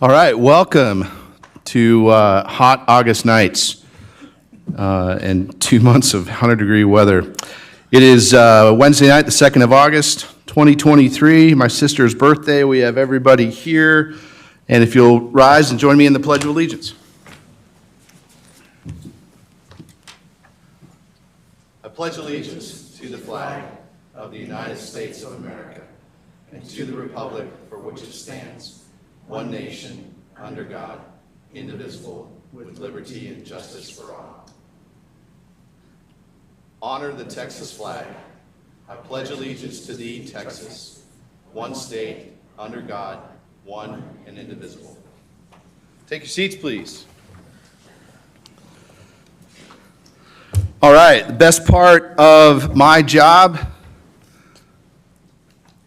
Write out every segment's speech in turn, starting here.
All right, welcome to hot August nights and 2 months of 100-degree weather. It is Wednesday night, the 2nd of August, 2023, my sister's birthday. We have everybody here, and if you'll rise and join me in the Pledge of Allegiance. I pledge allegiance to the flag of the United States of America and to the republic for which it stands, one nation, under God, indivisible, with liberty and justice for all. Honor the Texas flag. I pledge allegiance to thee, Texas, one state, under God, one and indivisible. Take your seats, please. All right, the best part of my job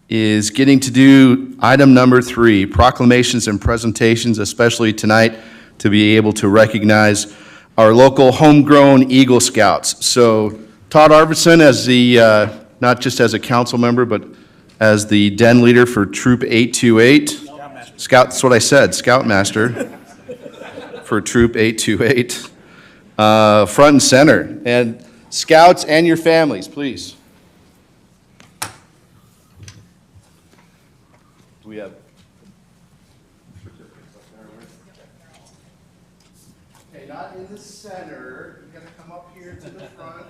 is getting to do item number 3, proclamations and presentations, especially tonight, to be able to recognize our local homegrown Eagle Scouts. So Todd Arvidsson, as the, not just as a council member, but as the den leader for Troop 828. Scout, that's what I said, Scoutmaster for Troop 828. Front and center. And Scouts and your families, please. We have okay, not in the center. You gotta come up here to the front.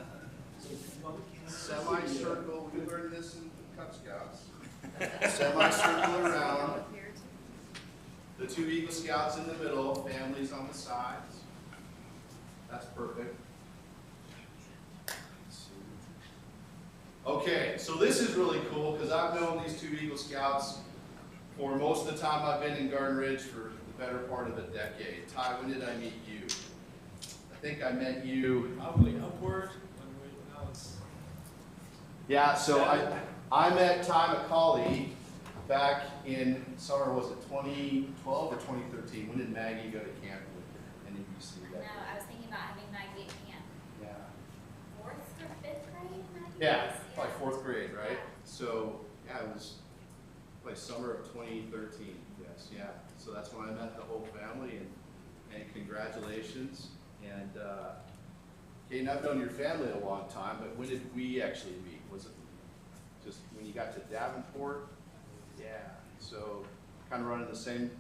Semicircle. We learned this in Cub Scouts. Semicircle around. The 2 Eagle Scouts in the middle, families on the sides. That's perfect. Okay, so this is really cool because I've known these 2 Eagle Scouts for most of the time I've been in Garden Ridge for the better part of a decade. Ty, when did I meet you? I think I met you. Probably upward. Yeah, so I met Ty McCauley back in summer, was it 2012 or 2013? When did Maggie go to camp with NEBC? No, I was thinking about having Maggie at camp. Yeah. 4th or 5th grade, Maggie? Yeah, like 4th grade, right? So, yeah, it was like summer of 2013, yes, yeah. So that's when I met the whole family, and congratulations. And Kaden, I've known your family a long time, but when did we actually meet? Was it just when you got to Davenport? Yeah, so kind of running the same,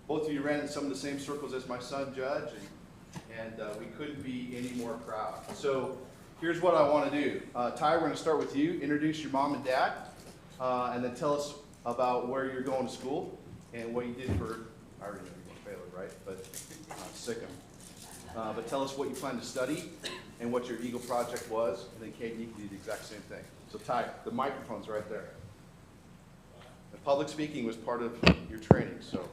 both of you ran in some of the same circles as my son Judge, and we couldn't be any more proud. So here's what I want to do. Ty, we're going to start with you. Introduce your mom and dad, and then tell us about where you're going to school and what you did for, I already know you're going to Baylor, right? But Sikkim. But tell us what you plan to study and what your Eagle project was, and then Kate, you can do the exact same thing. So Ty, the microphone's right there. And public speaking was part of your training, so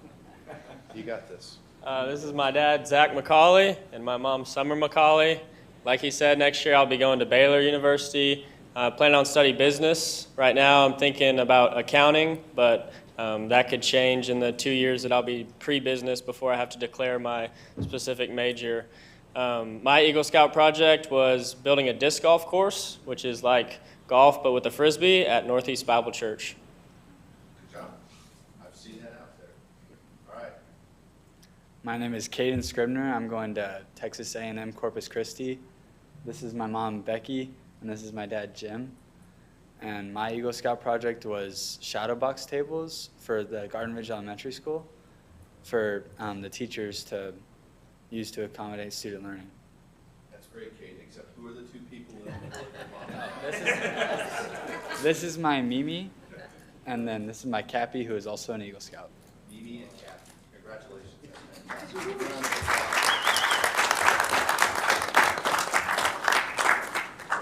you got this. This is my dad, Zach McCauley, and my mom, Summer McCauley. Like he said, next year I'll be going to Baylor University. Planning on studying business. Right now I'm thinking about accounting, but that could change in the 2 years that I'll be pre-business before I have to declare my specific major. My Eagle Scout project was building a disc golf course, which is like golf but with a frisbee at Northeast Bible Church. Good job. I've seen that out there. All right. My name is Caden Scribner. I'm going to Texas A&M Corpus Christi. This is my mom, Becky, and this is my dad, Jim. And my Eagle Scout project was shadow box tables for the Garden Ridge Elementary School for the teachers to use to accommodate student learning. That's great, Kate, except who are the 2 people in the This is my Mimi, and then this is my Cappy, who is also an Eagle Scout. Mimi and Kat. Congratulations.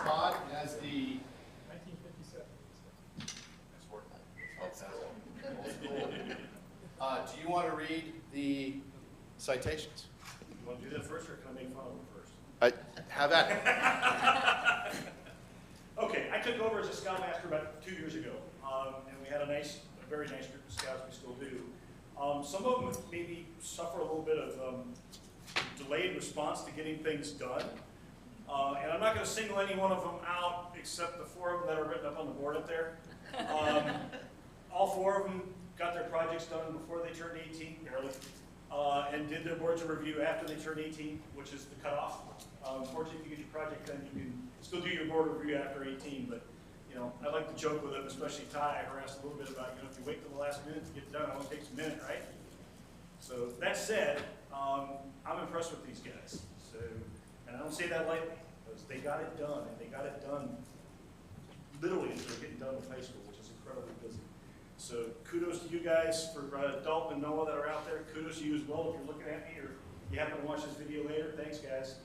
Todd, as the 1957. do you want to read the citations? You want to do that first, or can I make fun of them first? Have at it. Okay, I took over as a scoutmaster about 2 years ago, and we had a very nice group of scouts. We still do. Some of them maybe suffer a little bit of delayed response to getting things done, and I'm not going to single any one of them out except the 4 of them that are written up on the board up there. All 4 of them got their projects done before they turned 18, barely. and did their boards of review after they turned 18, which is the cutoff. Fortunately, if you get your project done, you can still do your board review after 18, but I like to joke with them, especially Ty. I harassed a little bit about, if you wait till the last minute to get it done, it only takes a minute, right? So that said, I'm impressed with these guys. So, and I don't say that lightly, because they got it done, and they got it done literally as they're getting done with high school, which is incredibly busy. So kudos to you guys for Dalton and Noah that are out there. Kudos to you as well if you're looking at me or you happen to watch this video later. Thanks, guys.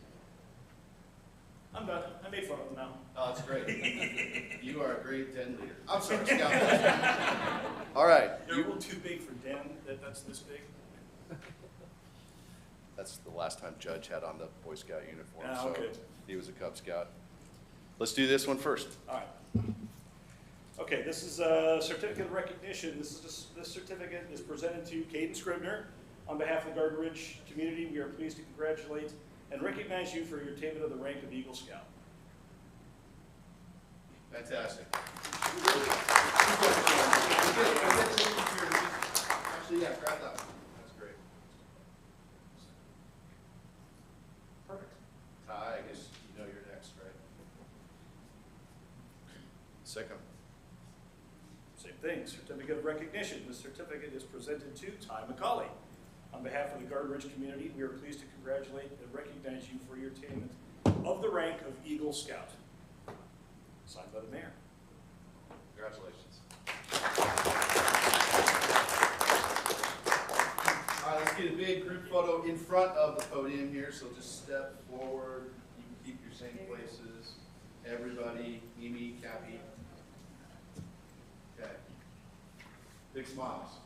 I'm done. I made fun of them now. Oh, that's great. You are a great den leader. I'm sorry, scout leader. All right. They're a little too big for den. That's this big. That's the last time Judge had on the Boy Scout uniform, Ah, so okay. he was a Cub Scout. Let's do this one first. All right. Okay, this is a certificate of recognition. This certificate is presented to Caden Scribner. On behalf of the Garden Ridge community, we are pleased to congratulate and recognize you for your attainment of the rank of Eagle Scout. Fantastic. Actually, yeah, grab that one. That's great. Perfect. Ty, I guess you're next, right? Second. Same thing, certificate of recognition. This certificate is presented to Ty McCauley. On behalf of the Garden Ridge community, we are pleased to congratulate and recognize you for your attainment of the rank of Eagle Scout. Signed by the mayor. Congratulations. All right, let's get a big group photo in front of the podium here, so just step forward. You can keep your same places. Everybody, Mimi, Cappy. Okay. Big smiles.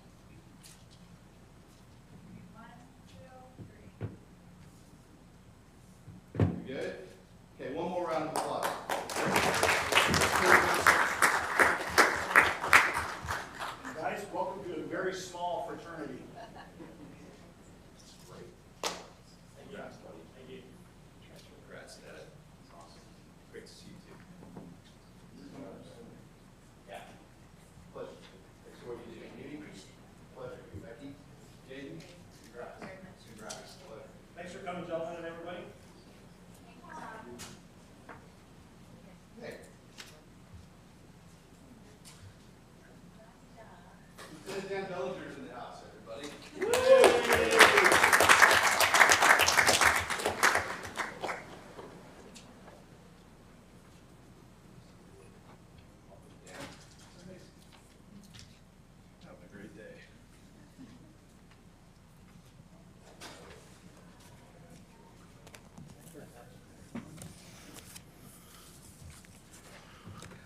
1, 2, 3. You good? Okay, one more round of applause. Guys, welcome to a very small fraternity. Congrats, buddy. Thank you. Congrats, Dad. That's awesome. Great to see you too. Yeah. Pleasure. Thanks for what you do. Meeting. Pleasure. Becky. Jaden. Congrats. Congrats. Pleasure. Thanks for coming, gentlemen, and everybody. Hey. Lieutenant Dan Bellinger's in the house, everybody. Having a great day.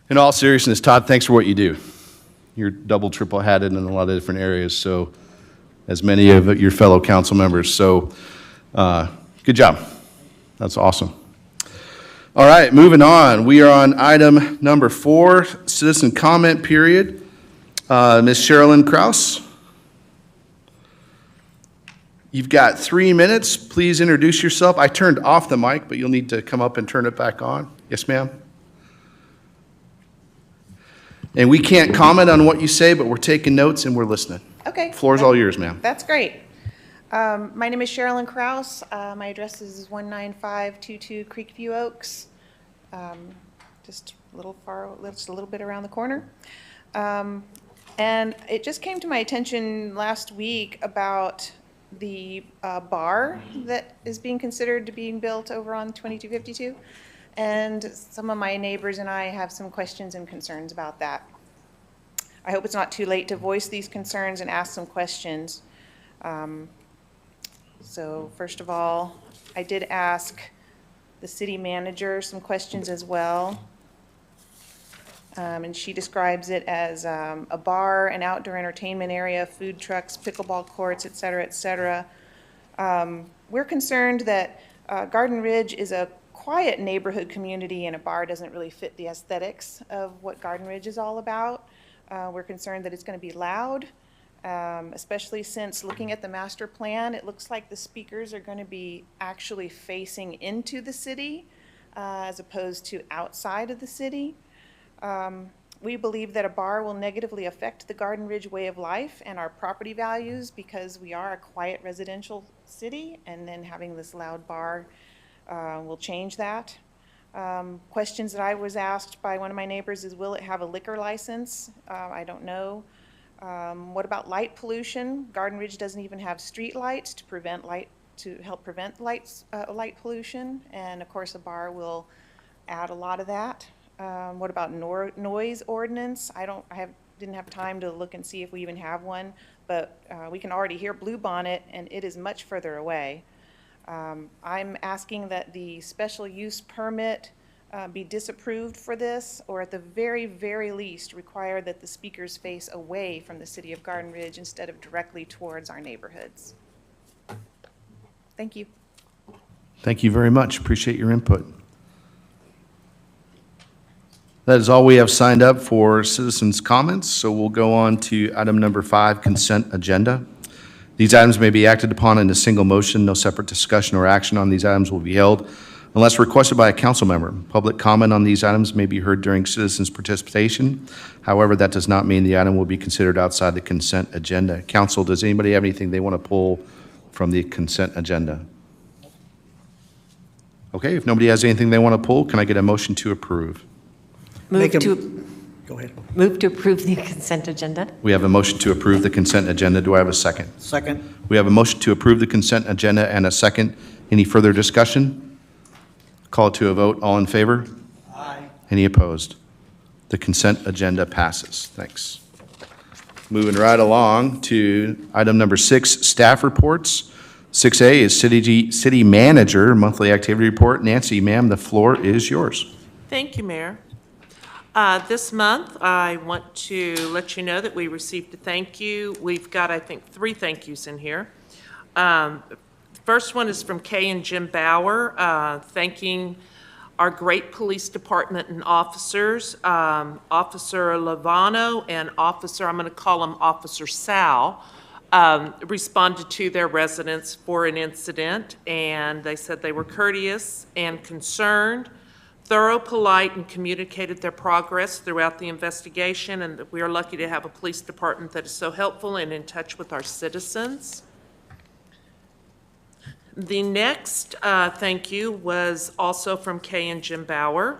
In all seriousness, Todd, thanks for what you do. You're double, triple hatted in a lot of different areas, so as many of your fellow council members. So good job. That's awesome. All right, moving on. We are on item number 4, citizen comment period. Ms. Sherilyn Kraus. You've got 3 minutes. Please introduce yourself. I turned off the mic, but you'll need to come up and turn it back on. Yes, ma'am? And we can't comment on what you say, but we're taking notes and we're listening. Okay. Floor's all yours, ma'am. That's great. My name is Sherilyn Kraus. My address is 19522 Creekview Oaks. Just a little bit around the corner. And it just came to my attention last week about the bar that is being considered to being built over on 2252. And some of my neighbors and I have some questions and concerns about that. I hope it's not too late to voice these concerns and ask some questions. So first of all, I did ask the city manager some questions as well. And she describes it as a bar, an outdoor entertainment area, food trucks, pickleball courts, et cetera, et cetera. We're concerned that Garden Ridge is a quiet neighborhood community, and a bar doesn't really fit the aesthetics of what Garden Ridge is all about. We're concerned that it's going to be loud, especially since looking at the master plan, it looks like the speakers are going to be actually facing into the city as opposed to outside of the city. We believe that a bar will negatively affect the Garden Ridge way of life and our property values because we are a quiet residential city, and then having this loud bar will change that. Questions that I was asked by one of my neighbors is, will it have a liquor license? I don't know. What about light pollution? Garden Ridge doesn't even have street lights to help prevent light pollution, and of course a bar will add a lot of that. What about noise ordinance? Didn't have time to look and see if we even have one, but we can already hear Bluebonnet, and it is much further away. I'm asking that the special use permit be disapproved for this, or at the very, very least, require that the speakers face away from the city of Garden Ridge instead of directly towards our neighborhoods. Thank you. Thank you very much. Appreciate your input. That is all we have signed up for citizens' comments, so we'll go on to item number 5, consent agenda. These items may be acted upon in a single motion. No separate discussion or action on these items will be held unless requested by a council member. Public comment on these items may be heard during citizens' participation. However, that does not mean the item will be considered outside the consent agenda. Council, does anybody have anything they want to pull from the consent agenda? Okay, if nobody has anything they want to pull, can I get a motion to approve? Move to, Go ahead. move to approve the consent agenda. We have a motion to approve the consent agenda. Do I have a second? Second. We have a motion to approve the consent agenda and a second. Any further discussion? Call to a vote. All in favor? Aye. Any opposed? The consent agenda passes. Thanks. Moving right along to item number 6, staff reports. 6A is city manager monthly activity report. Nancy, ma'am, the floor is yours. Thank you, Mayor. This month, I want to let you know that we received a thank you. We've got, I think, 3 thank yous in here. First one is from Kay and Jim Bauer, thanking our great police department and officers, Officer Lavano and Officer, I'm going to call him Officer Sal, responded to their residents for an incident, and they said they were courteous and concerned, thorough, polite, and communicated their progress throughout the investigation, and that we are lucky to have a police department that is so helpful and in touch with our citizens. The next thank you was also from Kay and Jim Bauer.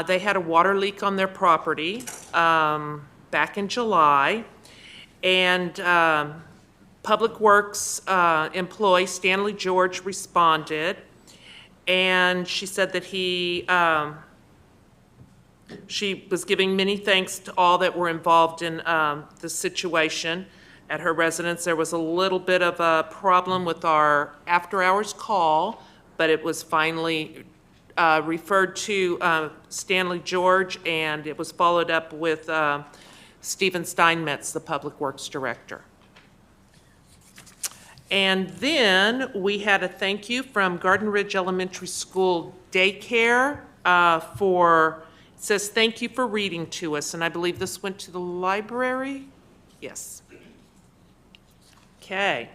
They had a water leak on their property back in July, and Public Works employee Stanley George responded, and she said that she was giving many thanks to all that were involved in the situation at her residence. There was a little bit of a problem with our after-hours call, but it was finally referred to Stanley George, and it was followed up with Stephen Steinmetz, the Public Works Director. And then we had a thank you from Garden Ridge Elementary School Daycare it says, thank you for reading to us. And I believe this went to the library? Yes. Okay.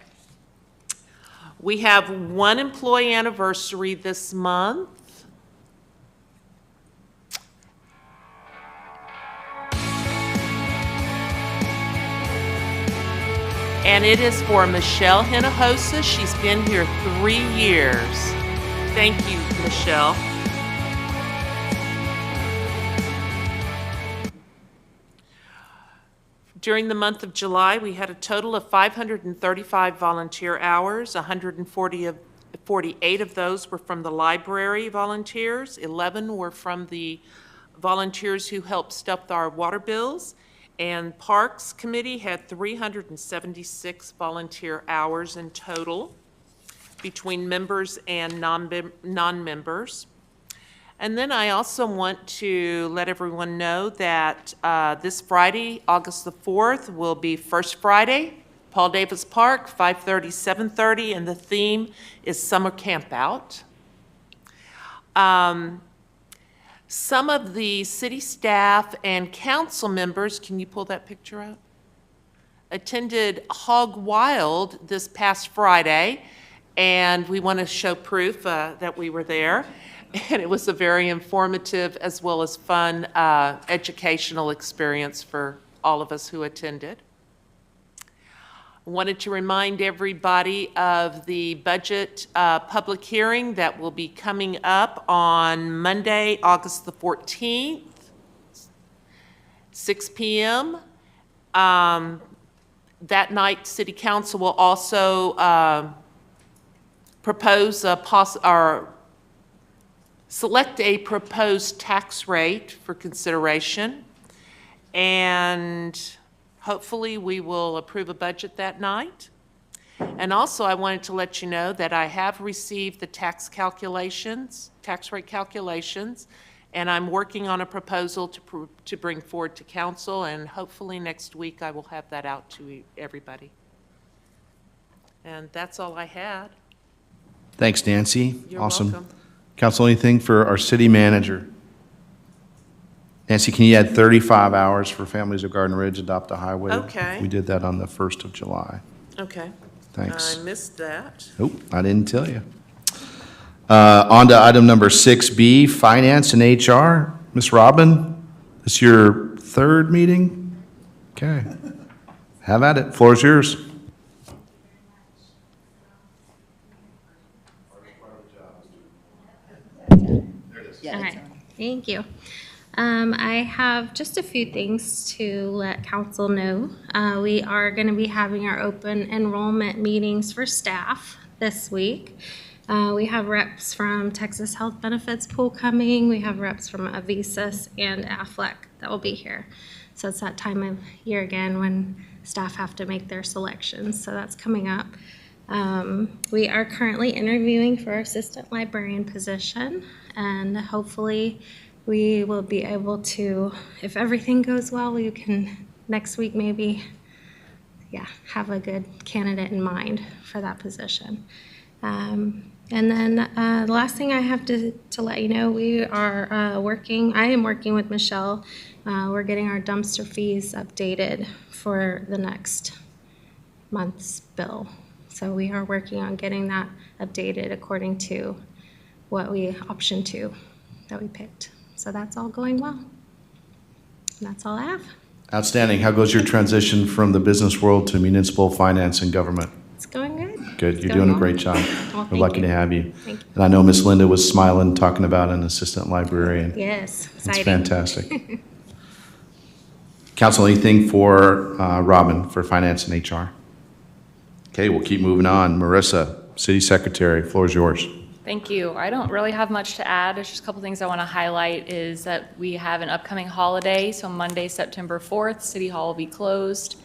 We have one employee anniversary this month. And it is for Michelle Hinojosa. She's been here 3 years. Thank you, Michelle. During the month of July, we had a total of 535 volunteer hours. 148 of those were from the library volunteers. 11 were from the volunteers who helped stuff our water bills. And Parks Committee had 376 volunteer hours in total between members and non-members. And then I also want to let everyone know that this Friday, August the 4th, will be First Friday, Paul Davis Park, 5:30, 7:30, and the theme is Summer Camp Out. Some of the city staff and council members, can you pull that picture up? Attended Hog Wild this past Friday, and we want to show proof that we were there. And it was a very informative as well as fun educational experience for all of us who attended. Wanted to remind everybody of the budget public hearing that will be coming up on Monday, August the 14th, 6 p.m. That night, City Council will also propose or select a proposed tax rate for consideration, and hopefully we will approve a budget that night. And also, I wanted to let you know that I have received the tax rate calculations, and I'm working on a proposal to bring forward to council, and hopefully next week I will have that out to everybody. And that's all I had. Thanks, Nancy. You're Awesome. welcome. Council, anything for our city manager? Nancy, can you add 35 hours for Families of Garden Ridge Adopt a Highway? Okay. We did that on the 1st of July. Okay. Thanks. I missed that. Nope, I didn't tell you. On to item number 6B, Finance and HR. Ms. Robin, this your third meeting? Okay. Have at it. Floor is yours. All right, thank you. I have just a few things to let council know. We are going to be having our open enrollment meetings for staff this week. We have reps from Texas Health Benefits Pool coming. We have reps from Avisus and Aflac that will be here. So it's that time of year again when staff have to make their selections. So that's coming up. We are currently interviewing for our assistant librarian position, and hopefully we will be able to, if everything goes well, we can next week maybe, have a good candidate in mind for that position. And then the last thing I have to let you know, we are I am working with Michelle. We're getting our dumpster fees updated for the next month's bill. So we are working on getting that updated according to option 2 that we picked. So that's all going well. And that's all I have. Outstanding. How goes your transition from the business world to municipal finance and government? It's going good. Good. It's You're going doing a well. great job. Well, We're thank lucky you. to have you. Thank you. And I know Miss Linda was smiling, talking about an assistant librarian. Yes, That's exciting. fantastic. Council, anything for Robin for finance and HR? Okay, we'll keep moving on. Marissa, City Secretary, floor is yours. Thank you. I don't really have much to add. There's just a couple things I want to highlight is that we have an upcoming holiday. So Monday, September 4th, City Hall will be closed.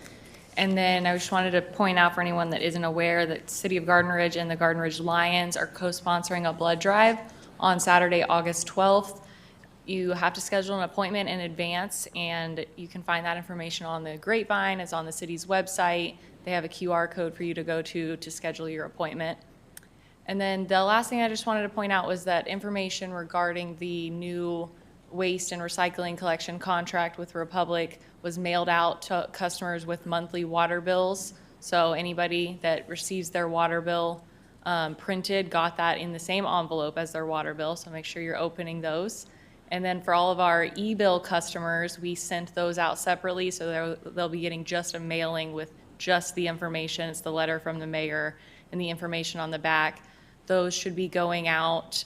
And then I just wanted to point out for anyone that isn't aware that City of Garden Ridge and the Garden Ridge Lions are co-sponsoring a blood drive on Saturday, August 12th. You have to schedule an appointment in advance, and you can find that information on the Grapevine. It's on the city's website. They have a QR code for you to go to schedule your appointment. And then the last thing I just wanted to point out was that information regarding the new waste and recycling collection contract with Republic was mailed out to customers with monthly water bills. So anybody that receives their water bill printed got that in the same envelope as their water bill, so make sure you're opening those. And then for all of our e-bill customers, we sent those out separately, so they'll be getting just a mailing with just the information. It's the letter from the mayor and the information on the back. Those should be going out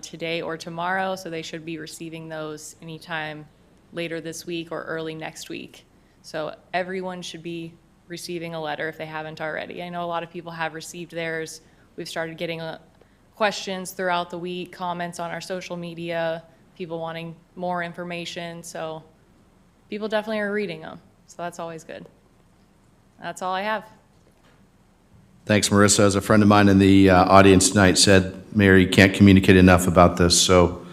today or tomorrow, so they should be receiving those anytime later this week or early next week. So everyone should be receiving a letter if they haven't already. I know a lot of people have received theirs. We've started getting questions throughout the week, comments on our social media, people wanting more information. So people definitely are reading them. So that's always good. That's all I have. Thanks, Marissa. As a friend of mine in the audience tonight said, Mary can't communicate enough about this. So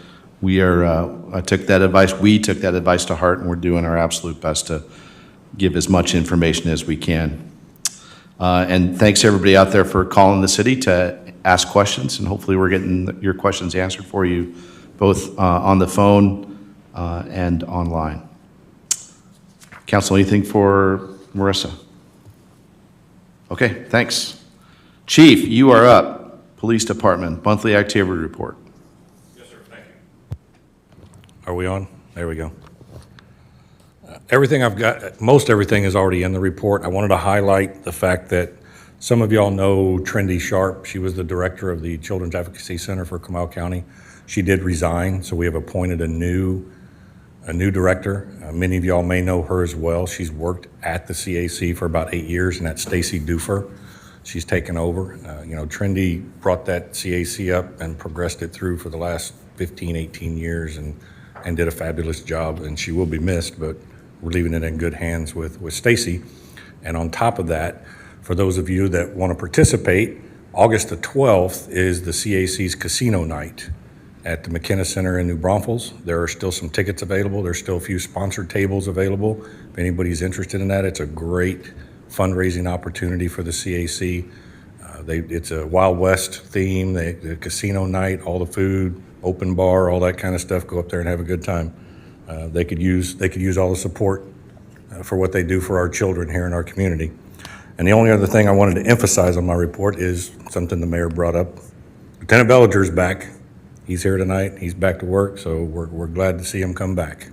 we took that advice to heart, and we're doing our absolute best to give as much information as we can. And thanks everybody out there for calling the city to ask questions, and hopefully we're getting your questions answered for you both on the phone and online. Council, anything for Marissa? Okay, thanks. Chief, you are up. Police Department, monthly activity report. Yes, sir, thank you. Are we on? There we go. Everything I've got, most everything is already in the report. I wanted to highlight the fact that some of y'all know Trendy Sharp. She was the director of the Children's Advocacy Center for Comal County. She did resign, so we have appointed a new director. Many of y'all may know her as well. She's worked at the CAC for about 8 years, and that's Stacy Dufer. She's taken over. Trendy brought that CAC up and progressed it through for the last 15, 18 years and did a fabulous job, and she will be missed, but we're leaving it in good hands with Stacy. And on top of that, for those of you that want to participate, August the 12th is the CAC's Casino Night at the McKenna Center in New Braunfels. There are still some tickets available. There's still a few sponsored tables available. If anybody's interested in that, it's a great fundraising opportunity for the CAC. It's a Wild West theme, the casino night, all the food, open bar, all that kind of stuff. Go up there and have a good time. They could use all the support for what they do for our children here in our community. And the only other thing I wanted to emphasize on my report is something the mayor brought up. Lieutenant Bellinger's back. He's here tonight. He's back to work, so we're glad to see him come back.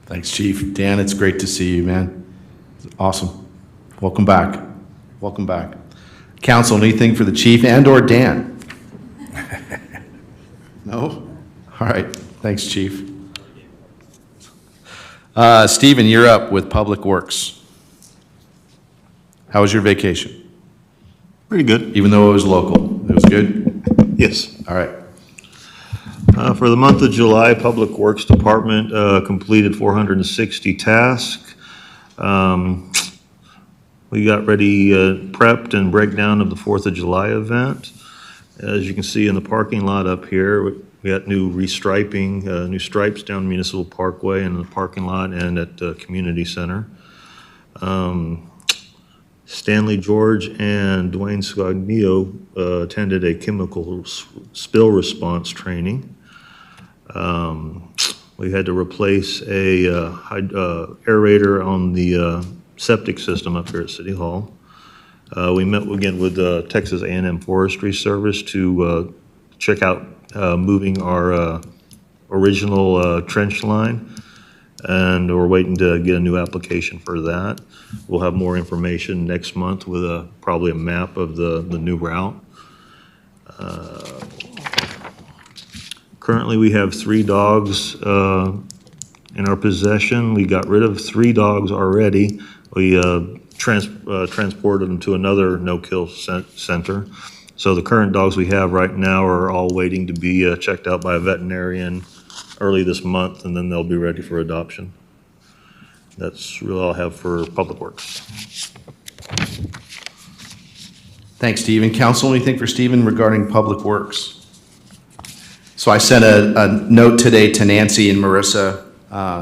Thanks, Chief. Dan, it's great to see you, man. Awesome. Welcome back. Welcome back. Council, anything for the chief and/or Dan? No? All right. Thanks, Chief. Stephen, you're up with Public Works. How was your vacation? Pretty good. Even though it was local, it was good? Yes. All right. For the month of July, Public Works Department completed 460 tasks. We got ready, prepped and breakdown of the 4th of July event. As you can see in the parking lot up here, we got new restriping, new stripes down Municipal Parkway and in the parking lot and at the community center. Stanley George and Dwayne Scognio attended a chemical spill response training. We had to replace a aerator on the septic system up here at City Hall. We met again with Texas A&M Forestry Service to check out moving our original trench line, and we're waiting to get a new application for that. We'll have more information next month with probably a map of the new route. Currently, we have 3 dogs in our possession. We got rid of 3 dogs already. We transported them to another no-kill center. So the current dogs we have right now are all waiting to be checked out by a veterinarian early this month, and then they'll be ready for adoption. That's really all I have for Public Works. Thanks, Stephen. Council, anything for Stephen regarding Public Works? So I sent a note today to Nancy and Marissa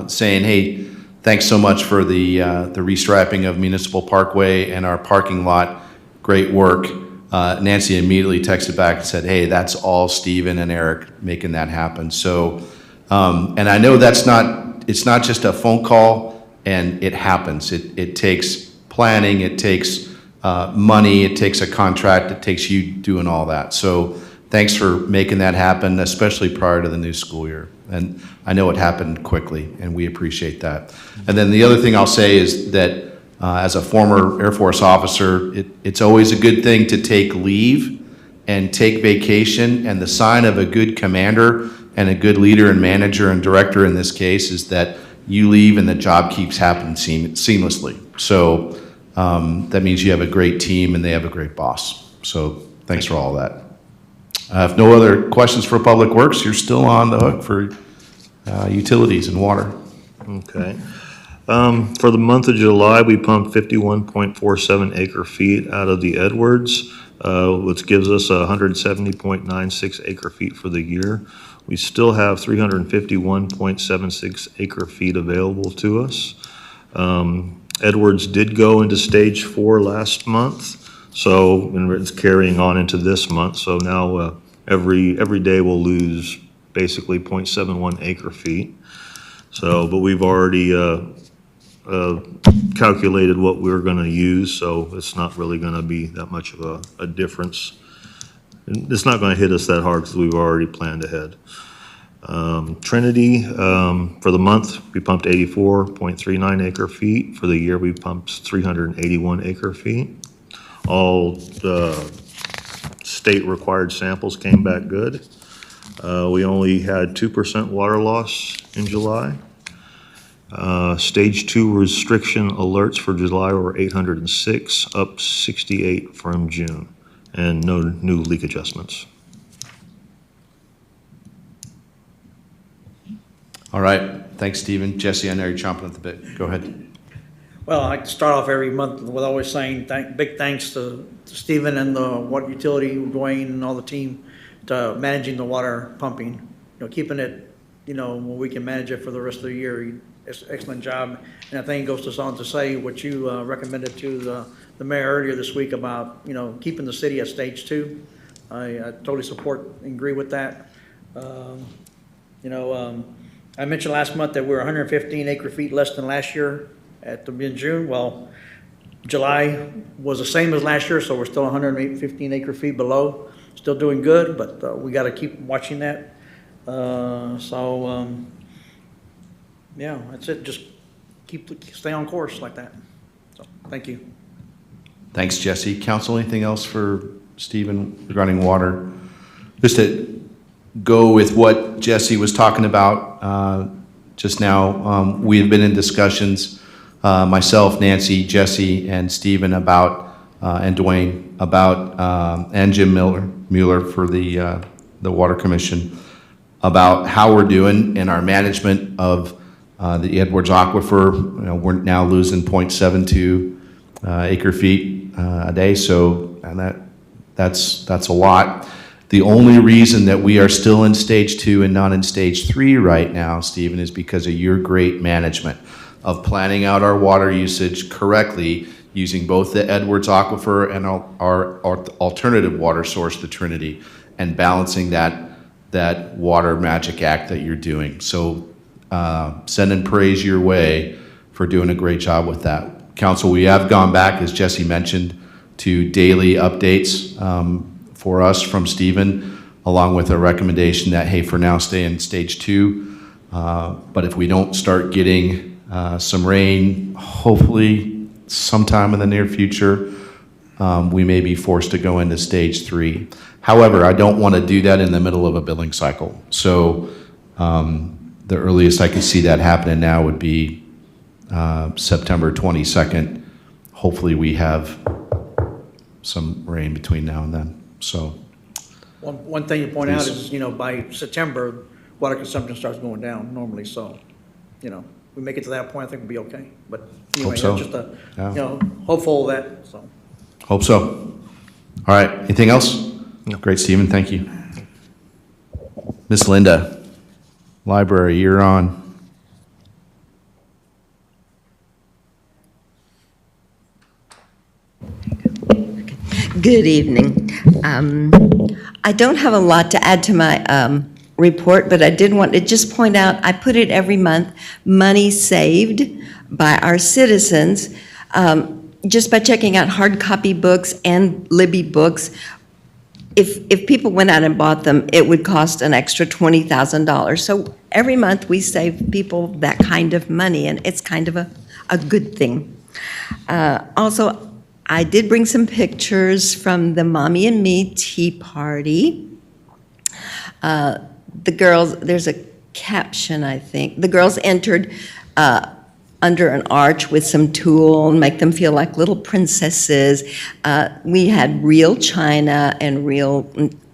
saying, hey, thanks so much for the restriping of Municipal Parkway and our parking lot. Great work. Nancy immediately texted back and said, hey, that's all Stephen and Eric making that happen. So, and I know it's not just a phone call and it happens. It takes planning, it takes money, it takes a contract, it takes you doing all that. So thanks for making that happen, especially prior to the new school year. And I know it happened quickly, and we appreciate that. And then the other thing I'll say is that as a former Air Force officer, it's always a good thing to take leave and take vacation. And the sign of a good commander and a good leader and manager and director in this case is that you leave and the job keeps happening seamlessly. So that means you have a great team and they have a great boss. So thanks for all that. If no other questions for Public Works, you're still on the hook for utilities and water. Okay. For the month of July, we pumped 51.47 acre feet out of the Edwards, which gives us 170.96 acre feet for the year. We still have 351.76 acre feet available to us. Edwards did go into stage 4 last month, so and it's carrying on into this month. So now every day we'll lose basically 0.71 acre feet. So, but we've already calculated what we're going to use, so it's not really going to be that much of a difference. And it's not going to hit us that hard because we've already planned ahead. Trinity, for the month, we pumped 84.39 acre feet. For the year, we pumped 381 acre feet. All the state-required samples came back good. We only had 2% water loss in July. Stage 2 restriction alerts for July were 806, up 68 from June, and no new leak adjustments. All right, thanks, Stephen. Jesse, I know you're chomping at the bit. Go ahead. Well, I like to start off every month with always saying big thanks to Stephen and the water utility, Dwayne and all the team to managing the water pumping, keeping it, when we can manage it for the rest of the year. Excellent job. And I think it goes on to say what you recommended to the mayor earlier this week about, keeping the city at stage 2. I totally support and agree with that. I mentioned last month that we were 115 acre feet less than last year in June. Well, July was the same as last year, so we're still 115 acre feet below. Still doing good, but we got to keep watching that. Yeah, that's it. Just stay on course like that. So, thank you. Thanks, Jesse. Council, anything else for Stephen regarding water? Just to go with what Jesse was talking about just now, we have been in discussions, myself, Nancy, Jesse, and Stephen about, and Dwayne about, and Jim Mueller for the Water Commission, about how we're doing in our management of the Edwards Aquifer. We're now losing 0.72 acre feet a day, so and that's a lot. The only reason that we are still in stage 2 and not in stage 3 right now, Stephen, is because of your great management of planning out our water usage correctly, using both the Edwards Aquifer and our alternative water source, the Trinity, and balancing that water magic act that you're doing. So sending praise your way for doing a great job with that. Council, we have gone back, as Jesse mentioned, to daily updates for us from Stephen, along with a recommendation that, hey, for now, stay in stage 2. But if we don't start getting some rain, hopefully sometime in the near future, we may be forced to go into stage 3. However, I don't want to do that in the middle of a billing cycle. So the earliest I could see that happening now would be September 22nd. Hopefully we have some rain between now and then. So one thing to point out is, by September, water consumption starts going down normally. So, we make it to that point, I think we'll be okay. But anyway, Hope so. That's just hopeful that. So. Hope so. All right. Anything else? No. Great, Stephen. Thank you. Miss Linda, library, you're on. Good evening. I don't have a lot to add to my report, but I did want to just point out, I put it every month, money saved by our citizens, just by checking out hard copy books and Libby books. If people went out and bought them, it would cost an extra $20,000. So every month we save people that kind of money, and it's kind of a good thing. Also, I did bring some pictures from the Mommy and Me Tea Party. The girls, there's a caption, I think. The girls entered under an arch with some tulle and make them feel like little princesses. We had real china and real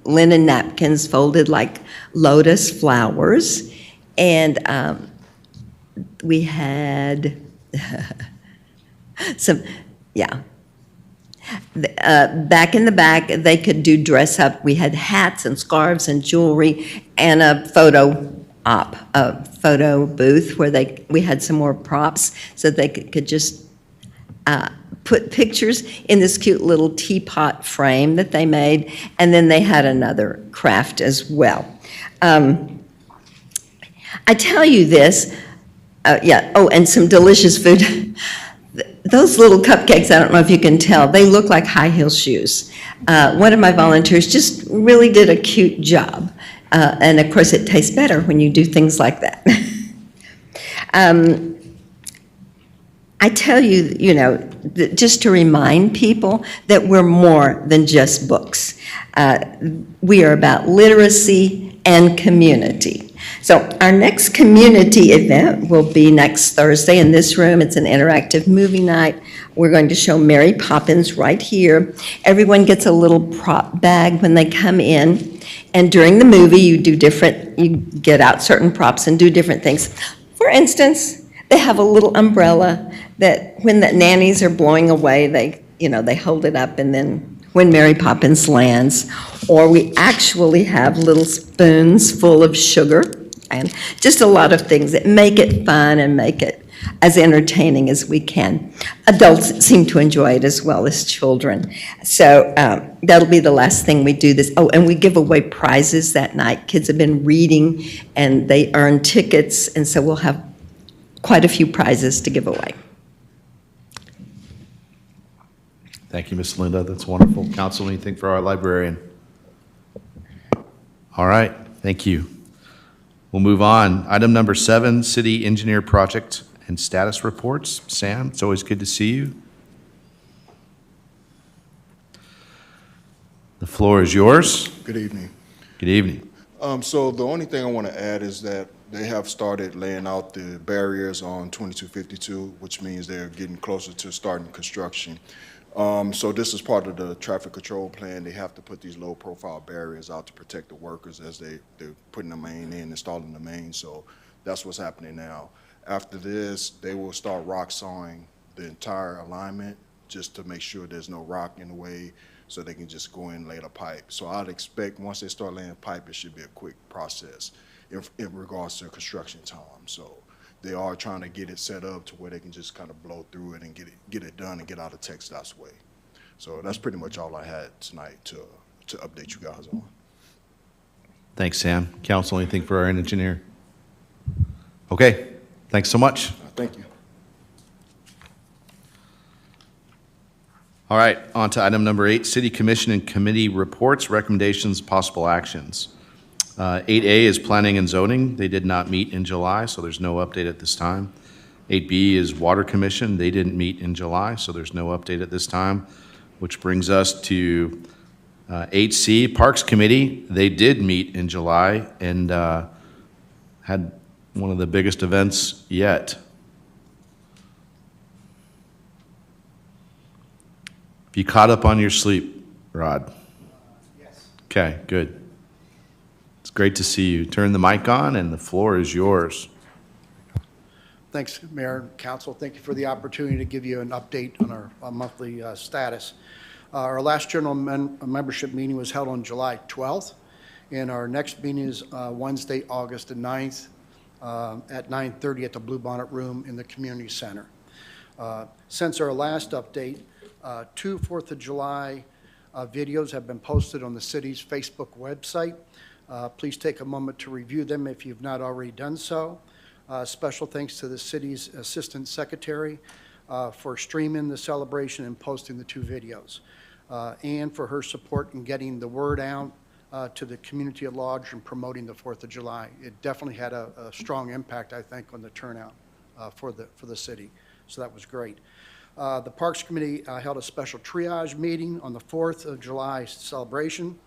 linen napkins folded like lotus flowers. And we had some, yeah. Back in the back, they could do dress up. We had hats and scarves and jewelry and a photo booth where we had some more props so they could just put pictures in this cute little teapot frame that they made, and then they had another craft as well. I tell you this, Yeah, oh, and some delicious food. Those little cupcakes, I don't know if you can tell, they look like high heel shoes. One of my volunteers just really did a cute job. And of course, it tastes better when you do things like that. I tell you, just to remind people that we're more than just books. We are about literacy and community. So our next community event will be next Thursday in this room. It's an interactive movie night. We're going to show Mary Poppins right here. Everyone gets a little prop bag when they come in. And during the movie, you get out certain props and do different things. For instance, they have a little umbrella that when the nannies are blowing away, they hold it up, and then when Mary Poppins lands. Or we actually have little spoons full of sugar and just a lot of things that make it fun and make it as entertaining as we can. Adults seem to enjoy it as well as children. So that'll be the last thing we do this. Oh, and we give away prizes that night. Kids have been reading and they earn tickets, and so we'll have quite a few prizes to give away. Thank you, Ms. Linda. That's wonderful. Council, anything for our librarian? All right, thank you. We'll move on. Item number 7, city engineer project and status reports. Sam, it's always good to see you. The floor is yours. Good evening. Good evening. So the only thing I want to add is that they have started laying out the barriers on 2252, which means they're getting closer to starting construction. So this is part of the traffic control plan. They have to put these low-profile barriers out to protect the workers as they're putting the main in, installing the main. So that's what's happening now. After this, they will start rock sawing the entire alignment just to make sure there's no rock in the way, so they can just go in and lay the pipe. So I'd expect once they start laying pipe, it should be a quick process in regards to construction time. So they are trying to get it set up to where they can just kind of blow through it and get it done and get out of TxDOT's way. So that's pretty much all I had tonight to update you guys on. Thanks, Sam. Council, anything for our engineer? Okay, thanks so much. Thank you. All right, on to item number 8, city commission and committee reports, recommendations, possible actions. 8A is planning and zoning. They did not meet in July, so there's no update at this time. 8B is water commission. They didn't meet in July, so there's no update at this time, which brings us to 8C, parks committee. They did meet in July and had one of the biggest events yet. Have you caught up on your sleep, Rod? Yes. Okay, good. It's great to see you. Turn the mic on and the floor is yours. Thanks, Mayor and Council. Thank you for the opportunity to give you an update on our monthly status. Our last general membership meeting was held on July 12th, and our next meeting is Wednesday, August the 9th at 9:30 at the Blue Bonnet Room in the Community Center. Since our last update, 2 4th of July videos have been posted on the city's Facebook website. Please take a moment to review them if you've not already done so. Special thanks to the city's Assistant Secretary for streaming the celebration and posting the 2 videos, and for her support in getting the word out to the community at large and promoting the 4th of July. It definitely had a strong impact, I think, on the turnout for the city, so that was great. The Parks Committee held a special triage meeting on the 4th of July celebration,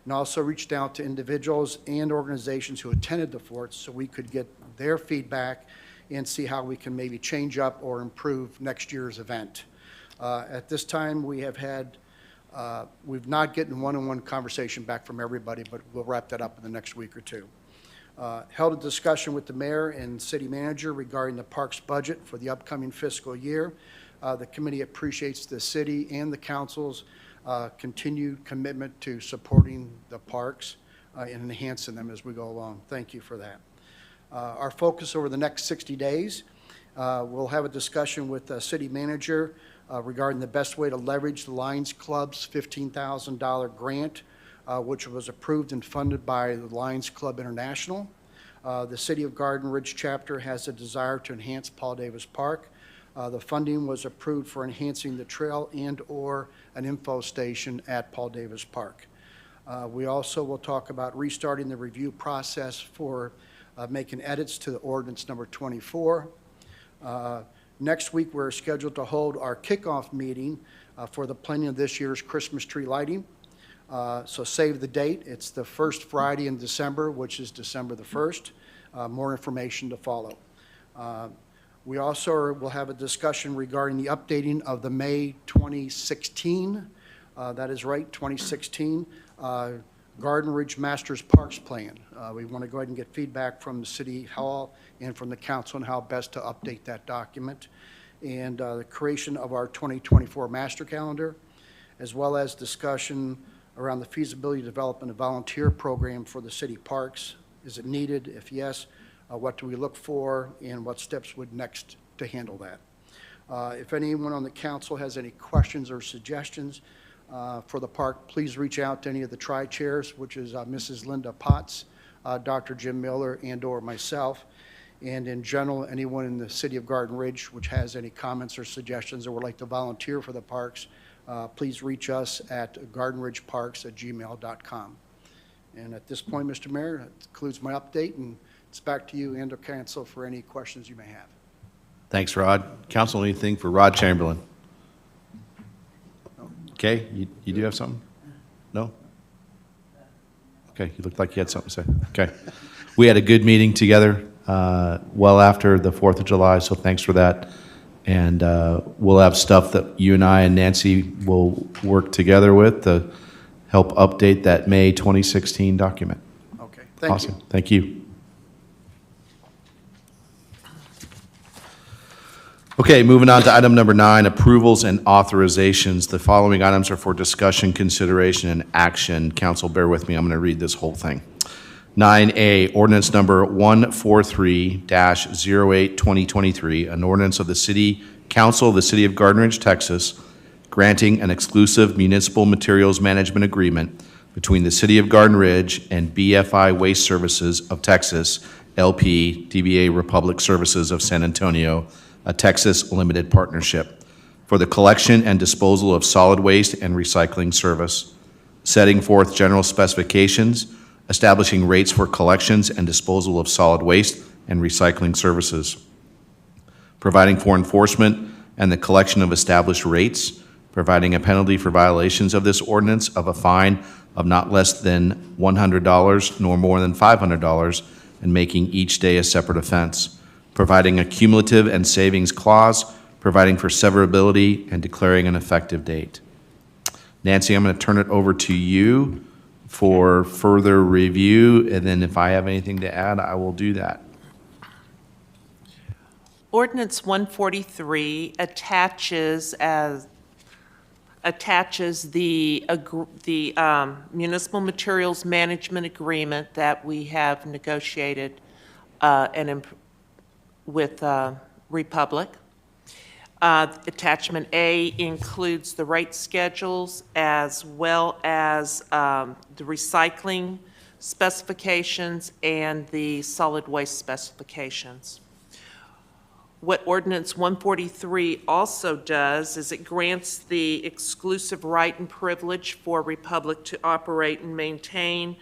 and also reached out to individuals and organizations who attended the 4th so we could get their feedback and see how we can maybe change up or improve next year's event. At this time, we have had, we've not gotten one-on-one conversation back from everybody, but we'll wrap that up in the next week or 2. Held a discussion with the mayor and city manager regarding the parks budget for the upcoming fiscal year. The committee appreciates the city and the council's continued commitment to supporting the parks and enhancing them as we go along. Thank you for that. Our focus over the next 60 days, we'll have a discussion with the city manager regarding the best way to leverage the Lions Club's $15,000 grant, which was approved and funded by the Lions Club International. The City of Garden Ridge chapter has a desire to enhance Paul Davis Park. The funding was approved for enhancing the trail and/or an info station at Paul Davis Park. We also will talk about restarting the review process for making edits to the ordinance number 24. Next week, we're scheduled to hold our kickoff meeting for the planning of this year's Christmas tree lighting. So save the date. It's the first Friday in December, which is December the 1st. More information to follow. We also will have a discussion regarding the updating of the May 2016, that is right, 2016, Garden Ridge Masters Parks Plan. We want to go ahead and get feedback from the City Hall and from the council on how best to update that document. And the creation of our 2024 master calendar, as well as discussion around the feasibility development and volunteer program for the city parks. Is it needed? If yes, what do we look for, and what steps would next to handle that? If anyone on the council has any questions or suggestions for the park, please reach out to any of the tri-chairs, which is Mrs. Linda Potts, Dr. Jim Miller, and/or myself. And in general, anyone in the City of Garden Ridge which has any comments or suggestions or would like to volunteer for the parks, please reach us at gardenridgeparks@gmail.com. And at this point, Mr. Mayor, that concludes my update, and it's back to you and/or council for any questions you may have. Thanks, Rod. Council, anything for Rod Chamberlain? Okay, you do have something? No? Okay, you looked like you had something to say. Okay. We had a good meeting together well after the 4th of July, so thanks for that. And we'll have stuff that you and I and Nancy will work together with to help update that May 2016 document. Okay, thank you. Awesome, thank you. Okay, moving on to item number 9, approvals and authorizations. The following items are for discussion, consideration, and action. Council, bear with me, I'm going to read this whole thing. 9A, ordinance number 143-08-2023, an ordinance of the City Council of the City of Garden Ridge, Texas, granting an exclusive municipal materials management agreement between the City of Garden Ridge and BFI Waste Services of Texas, LP, DBA Republic Services of San Antonio, a Texas limited partnership, for the collection and disposal of solid waste and recycling service, setting forth general specifications, establishing rates for collections and disposal of solid waste and recycling services, providing for enforcement and the collection of established rates, providing a penalty for violations of this ordinance of a fine of not less than $100 nor more than $500, and making each day a separate offense, providing a cumulative and savings clause, providing for severability, and declaring an effective date. Nancy, I'm going to turn it over to you for further review, and then if I have anything to add, I will do that. Ordinance 143 attaches the municipal materials management agreement that we have negotiated with Republic. Attachment A includes the rate schedules as well as the recycling specifications and the solid waste specifications. What Ordinance 143 also does is it grants the exclusive right and privilege for Republic to operate and maintain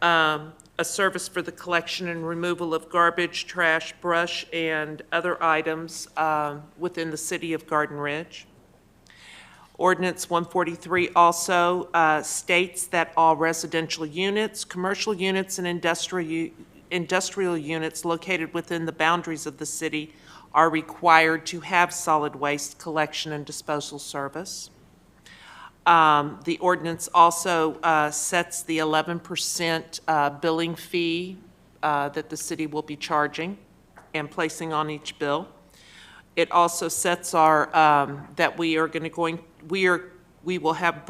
a service for the collection and removal of garbage, trash, brush, and other items within the City of Garden Ridge. Ordinance 143 also states that all residential units, commercial units, and industrial units located within the boundaries of the city are required to have solid waste collection and disposal service. The ordinance also sets the 11% billing fee that the city will be charging and placing on each bill. It also sets our that we will have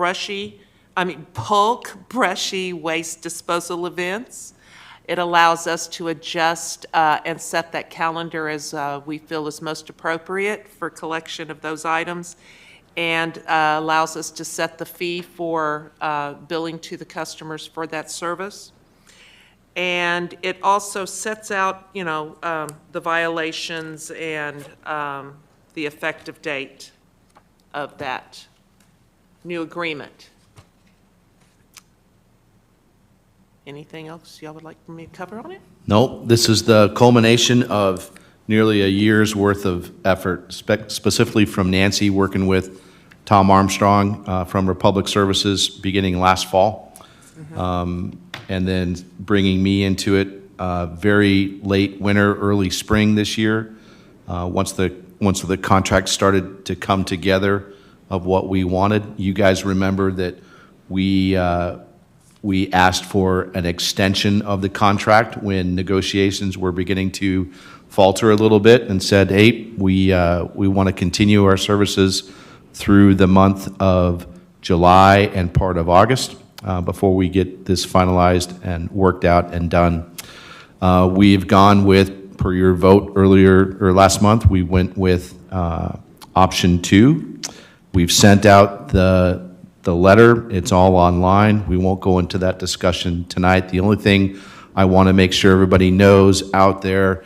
bulk brushy waste disposal events. It allows us to adjust and set that calendar as we feel is most appropriate for collection of those items, and allows us to set the fee for billing to the customers for that service. And it also sets out, the violations and the effective date of that new agreement. Anything else y'all would like me to cover on it? Nope, this is the culmination of nearly a year's worth of effort, specifically from Nancy working with Tom Armstrong from Republic Services beginning last fall. And then bringing me into it very late winter, early spring this year. Once the contract started to come together of what we wanted, you guys remember that we asked for an extension of the contract when negotiations were beginning to falter a little bit, and said, hey, we want to continue our services through the month of July and part of August before we get this finalized and worked out and done. We've gone with, per your vote earlier, or last month, we went with option 2. We've sent out the letter. It's all online. We won't go into that discussion tonight. The only thing I want to make sure everybody knows out there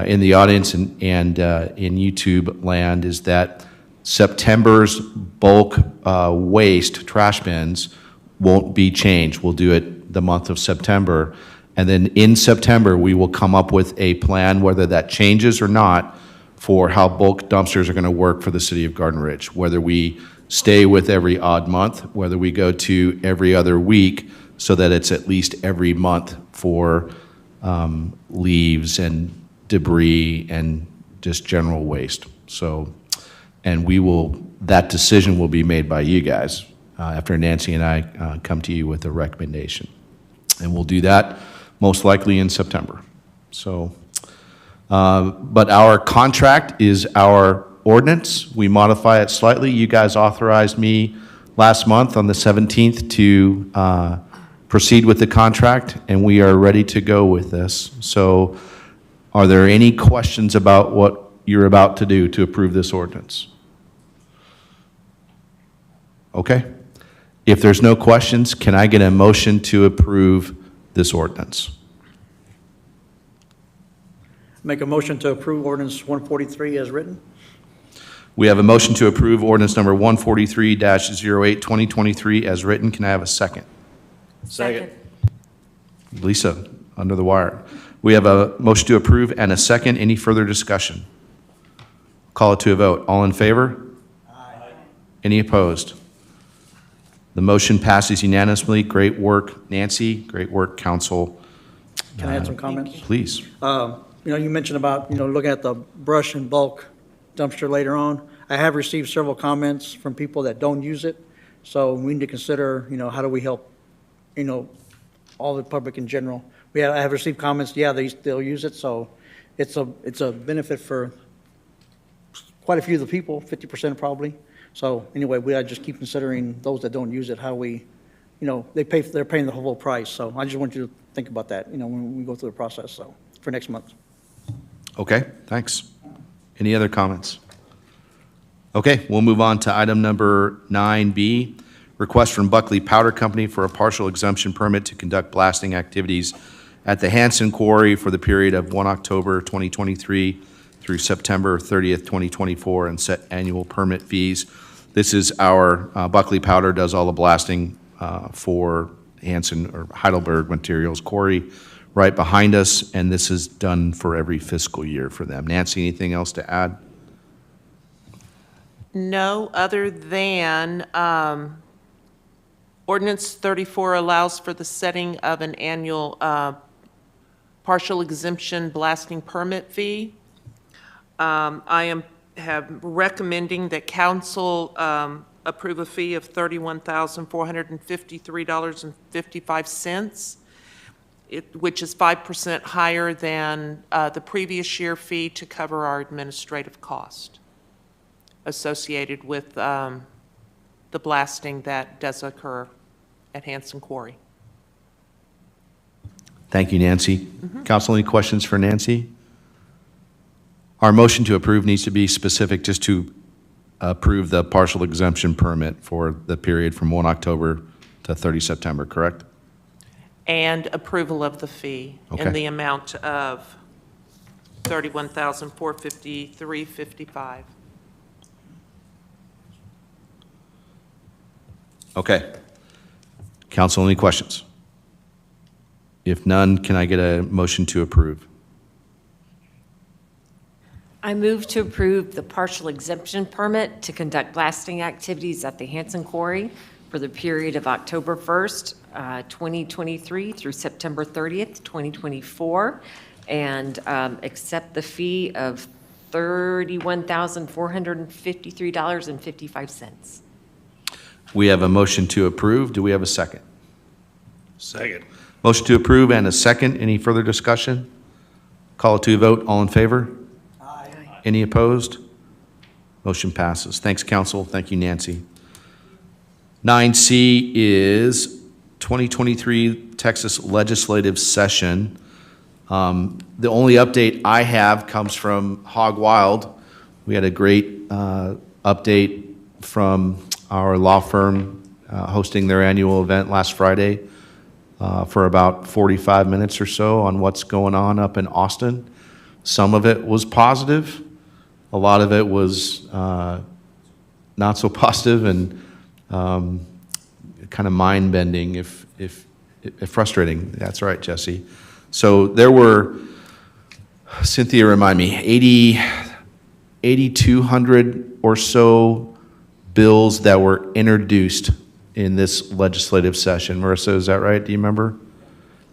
in the audience and in YouTube land is that September's bulk waste trash bins won't be changed. We'll do it the month of September. And then in September, we will come up with a plan, whether that changes or not, for how bulk dumpsters are going to work for the city of Garden Ridge, whether we stay with every odd month, whether we go to every other week, so that it's at least every month for leaves and debris and just general waste. So, and that decision will be made by you guys after Nancy and I come to you with a recommendation. And we'll do that most likely in September. So, but our contract is our ordinance. We modify it slightly. You guys authorized me last month on the 17th to proceed with the contract, and we are ready to go with this. So are there any questions about what you're about to do to approve this ordinance? Okay. If there's no questions, can I get a motion to approve this ordinance? Make a motion to approve ordinance 143 as written. We have a motion to approve ordinance number 143-08, 2023 as written. Can I have a second? Second. Lisa, under the wire. We have a motion to approve and a second. Any further discussion? Call it to a vote. All in favor? Aye. Any opposed? The motion passes unanimously. Great work, Nancy. Great work, council. Can I add some comments? Please. You mentioned about, looking at the brush and bulk dumpster later on. I have received several comments from people that don't use it. So we need to consider, how do we help, all the public in general. I have received comments, they'll use it. So it's a benefit for quite a few of the people, 50% probably. So anyway, we just keep considering those that don't use it, how we, they're paying the whole price. So I just want you to think about that, when we go through the process, so, for next month. Okay, thanks. Any other comments? Okay, we'll move on to item number 9B, request from Buckley Powder Company for a partial exemption permit to conduct blasting activities at the Hanson Quarry for the period of 1 October 2023 through September 30th, 2024, and set annual permit fees. This is our, Buckley Powder does all the blasting for Hanson or Heidelberg Materials Quarry right behind us, and this is done for every fiscal year for them. Nancy, anything else to add? No, other than Ordinance 34 allows for the setting of an annual partial exemption blasting permit fee. I have recommending that council approve a fee of $31,453.55, which is 5% higher than the previous year fee to cover our administrative cost associated with the blasting that does occur at Hanson Quarry. Thank you, Nancy. Council, any questions for Nancy? Our motion to approve needs to be specific just to approve the partial exemption permit for the period from 1 October to 30 September, correct? and approval of the fee Okay. in the amount of $31,453.55. Okay. Council, any questions? If none, can I get a motion to approve? I move to approve the partial exemption permit to conduct blasting activities at the Hanson Quarry for the period of October 1st, 2023 through September 30th, 2024, and accept the fee of $31,453.55. We have a motion to approve. Do we have a second? Second. Motion to approve and a second. Any further discussion? Call it to a vote. All in favor? Aye. Any opposed? Motion passes. Thanks, council. Thank you, Nancy. 9C is 2023 Texas legislative session. The only update I have comes from Hog Wild. We had a great update from our law firm hosting their annual event last Friday for about 45 minutes or so on what's going on up in Austin. Some of it was positive. A lot of it was not so positive and kind of mind-bending, if frustrating. That's right, Jesse. So there were, Cynthia, remind me, 8,200 or so bills that were introduced in this legislative session. Marissa, is that right? Do you remember?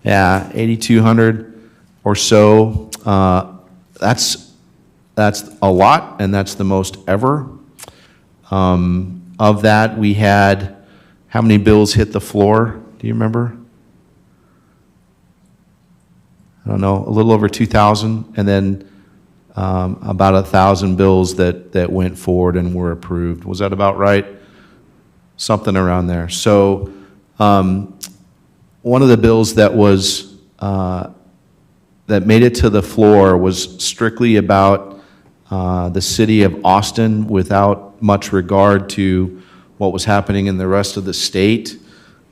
Yeah, 8,200 or so. That's a lot, and that's the most ever. Of that, we had, how many bills hit the floor? Do you remember? I don't know, a little over 2,000, and then about 1,000 bills that went forward and were approved. Was that about right? Something around there. So one of the bills that was that made it to the floor was strictly about the city of Austin, without much regard to what was happening in the rest of the state.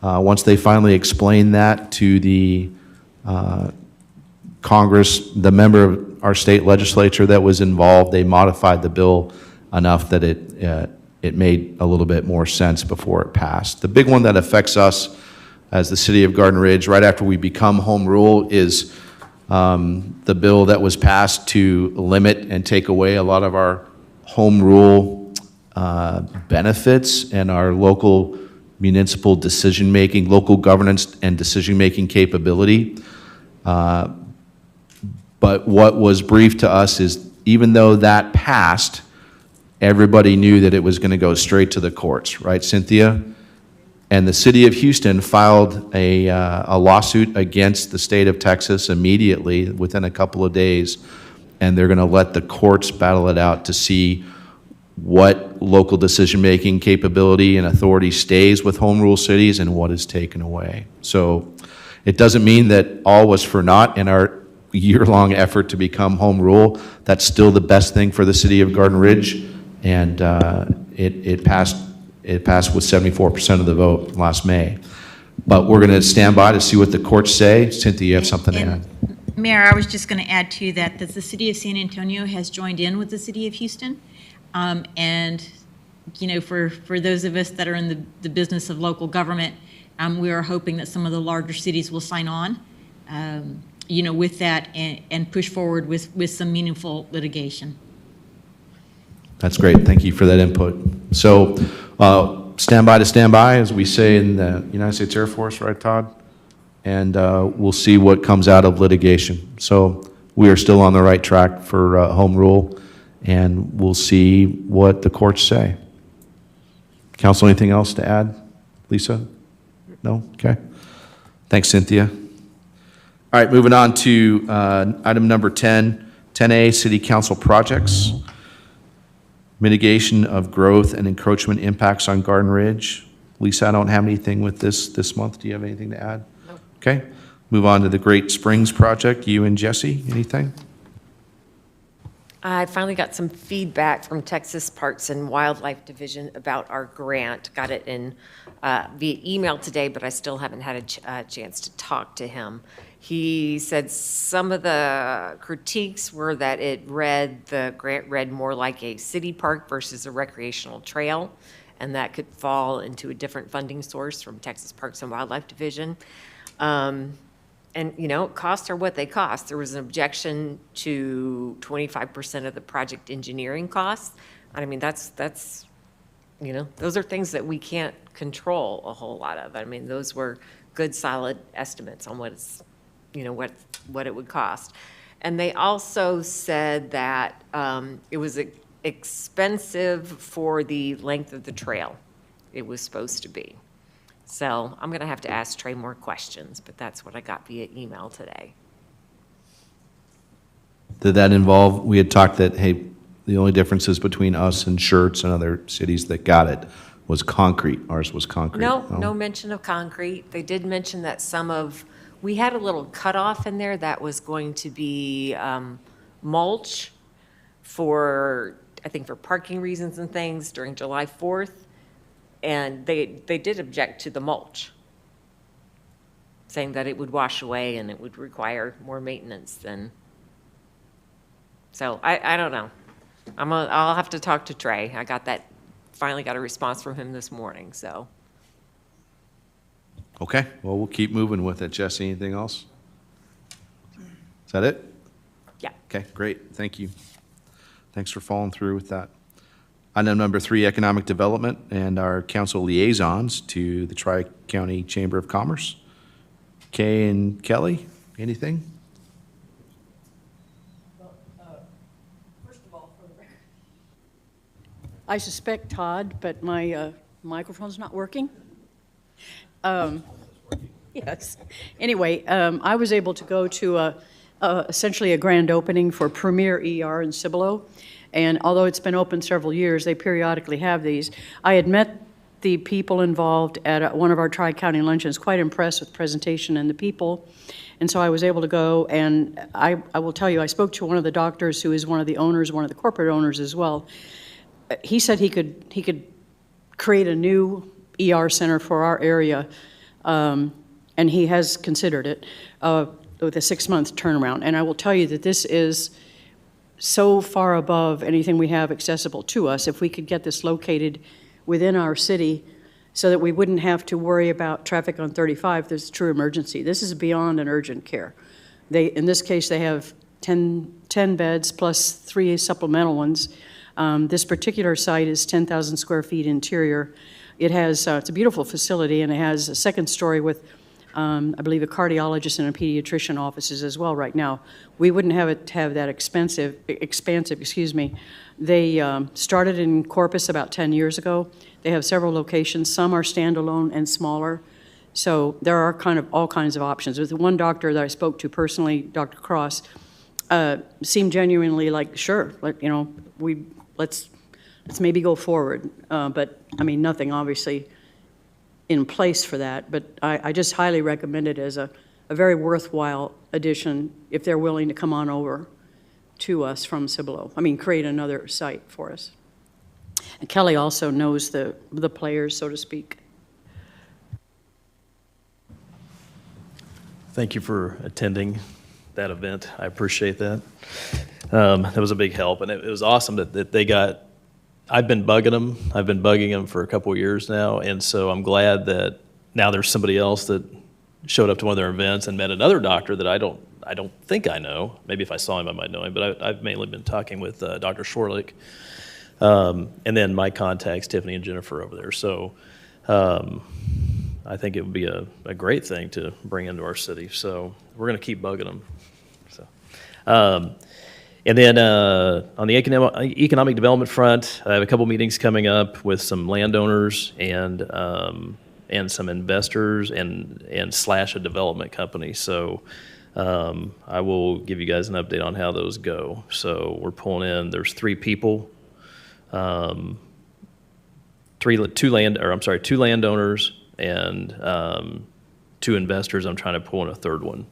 Once they finally explained that to the Congress, the member of our state legislature that was involved, they modified the bill enough that it made a little bit more sense before it passed. The big one that affects us as the city of Garden Ridge, right after we become home rule, is the bill that was passed to limit and take away a lot of our home rule benefits and our local municipal decision-making, local governance and decision-making capability. But what was briefed to us is, even though that passed, everybody knew that it was going to go straight to the courts, right, Cynthia? And the city of Houston filed a lawsuit against the state of Texas immediately, within a couple of days, and they're going to let the courts battle it out to see what local decision-making capability and authority stays with home rule cities and what is taken away. So it doesn't mean that all was for naught in our year-long effort to become home rule. That's still the best thing for the city of Garden Ridge, and it passed with 74% of the vote last May. But we're going to stand by to see what the courts say. Cynthia, you have something to add? Mayor, I was just going to add to that the city of San Antonio has joined in with the city of Houston. And, you know, for those of us that are in the business of local government, we are hoping that some of the larger cities will sign on, you know, with that and push forward with some meaningful litigation. That's great. Thank you for that input. So stand by to stand by, as we say in the United States Air Force, right, Todd? And we'll see what comes out of litigation. So we are still on the right track for home rule, and we'll see what the courts say. Council, anything else to add? Lisa? No? Okay. Thanks, Cynthia. All right, moving on to item number 10, 10A, City Council projects. Mitigation of growth and encroachment impacts on Garden Ridge. Lisa, I don't have anything with this month. Do you have anything to add? No. Okay. Move on to the Great Springs project. You and Jesse, anything? I finally got some feedback from Texas Parks and Wildlife Division about our grant. Got it in via email today, but I still haven't had a chance to talk to him. He said some of the critiques were that the grant read more like a city park versus a recreational trail, and that could fall into a different funding source from Texas Parks and Wildlife Division. And, costs are what they cost. There was an objection to 25% of the project engineering costs. I mean, that's those are things that we can't control a whole lot of. I mean, those were good, solid estimates on what it would cost. And they also said that it was expensive for the length of the trail it was supposed to be. So I'm going to have to ask Trey more questions, but that's what I got via email today. Did that involve, we had talked that, hey, the only differences between us and Schertz and other cities that got it was concrete. Ours was concrete. No mention of concrete. They did mention that we had a little cutoff in there that was going to be mulch for parking reasons and things during July 4th. And they did object to the mulch, saying that it would wash away and it would require more maintenance than. So I don't know. I'll have to talk to Trey. Finally got a response from him this morning, so. Okay, well, we'll keep moving with it. Jesse, anything else? Is that it? Yeah. Okay, great, thank you. Thanks for following through with that. Item number 3, economic development, and our council liaisons to the Tri-County Chamber of Commerce. Kay and Kelly, anything? First of all, for the record, I suspect Todd, but my microphone's not working. Yes. Anyway, I was able to go to essentially a grand opening for Premier ER in Cibolo. And although it's been open several years, they periodically have these. I had met the people involved at one of our Tri-County luncheons, quite impressed with the presentation and the people. And so I was able to go, and I will tell you, I spoke to one of the doctors who is one of the owners, one of the corporate owners as well. He said he could create a new ER center for our area, and he has considered it with a 6-month turnaround. And I will tell you that this is so far above anything we have accessible to us. If we could get this located within our city so that we wouldn't have to worry about traffic on 35, there's a true emergency. This is beyond an urgent care. In this case, they have 10 beds plus 3 supplemental ones. This particular site is 10,000 square feet interior. It has, it's a beautiful facility, and it has a second story with I believe a cardiologist and a pediatrician offices as well right now. We wouldn't have it to have that expansive, They started in Corpus about 10 years ago. They have several locations. Some are standalone and smaller. So there are all kinds of options. With one doctor that I spoke to personally, Dr. Cross, seemed genuinely like, sure, let's maybe go forward. But I mean, nothing obviously in place for that, but I just highly recommend it as a very worthwhile addition if they're willing to come on over to us from Cibolo. I mean, create another site for us. And Kelly also knows the players, so to speak. Thank you for attending that event. I appreciate that. That was a big help, and it was awesome that they got. I've been bugging them for a couple of years now, and so I'm glad that now there's somebody else that showed up to one of their events and met another doctor that I don't think I know. Maybe if I saw him, I might know him, but I've mainly been talking with Dr. Schorlick, and then my contacts, Tiffany and Jennifer over there. So I think it would be a great thing to bring into our city. So we're going to keep bugging them. So. And then on the economic development front, I have a couple meetings coming up with some landowners and some investors and / a development company. So I will give you guys an update on how those go. So we're pulling in. There's 3 people, 2 landowners and 2 investors. I'm trying to pull in a 3rd one.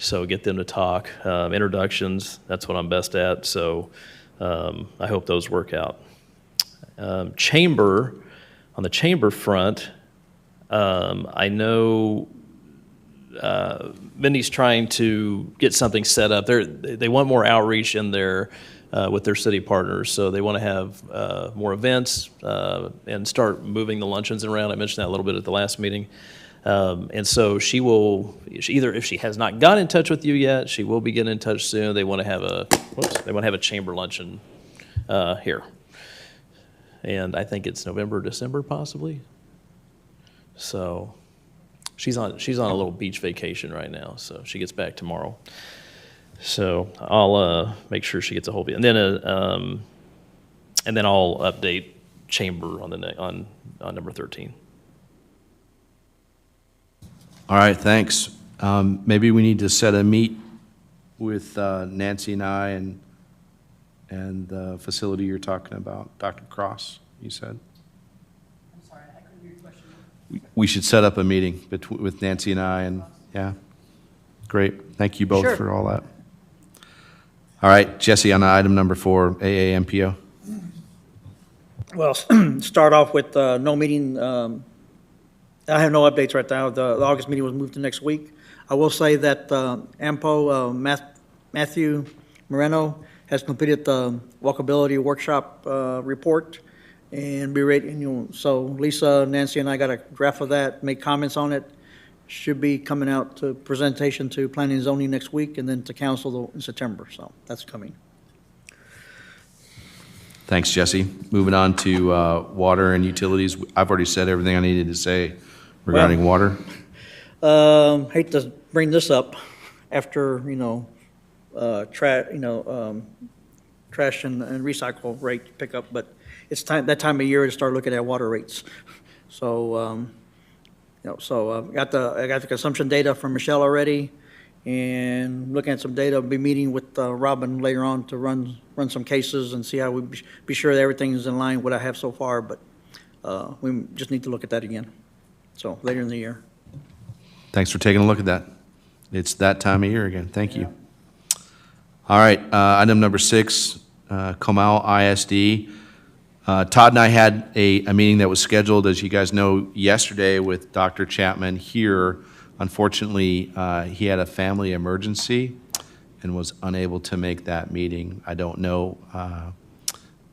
So get them to talk. Introductions, that's what I'm best at, so I hope those work out. Chamber, on the chamber front, I know Mindy's trying to get something set up. They want more outreach in there with their city partners, so they want to have more events and start moving the luncheons around. I mentioned that a little bit at the last meeting. And so she either, if she has not got in touch with you yet, she will be getting in touch soon. They want to have a chamber luncheon here. And I think it's November, December possibly. So she's on a little beach vacation right now, so she gets back tomorrow. So I'll make sure she gets a hold of it. And then I'll update chamber on number 13. All right, thanks. Maybe we need to set a meet with Nancy and I and the facility you're talking about, Dr. Cross, you said? I'm sorry, I couldn't hear your question. We should set up a meeting with Nancy and I, and yeah. Great. Thank you both Sure. for all that. All right, Jesse, on item number 4, AAMPO. Well, start off with no meeting. I have no updates right now. The August meeting was moved to next week. I will say that AMPO, Matthew Moreno, has completed the walkability workshop report, and be ready. So Lisa, Nancy, and I got a draft of that. Made comments on it. Should be coming out to presentation to Planning and Zoning next week, and then to Council in September. So that's coming. Thanks, Jesse. Moving on to water and utilities. I've already said everything I needed to say regarding water. Hate to bring this up after, trash and recycle rate pickup, but it's that time of year to start looking at water rates. So, I got the consumption data from Michelle already, and looking at some data. I'll be meeting with Robin later on to run some cases and see how we be sure that everything's in line with what I have so far, but we just need to look at that again. So later in the year. Thanks for taking a look at that. It's that time of year again. Thank you. All right, item number 6, Comal ISD. Todd and I had a meeting that was scheduled, as you guys know, yesterday with Dr. Chapman here. Unfortunately, he had a family emergency and was unable to make that meeting. I don't know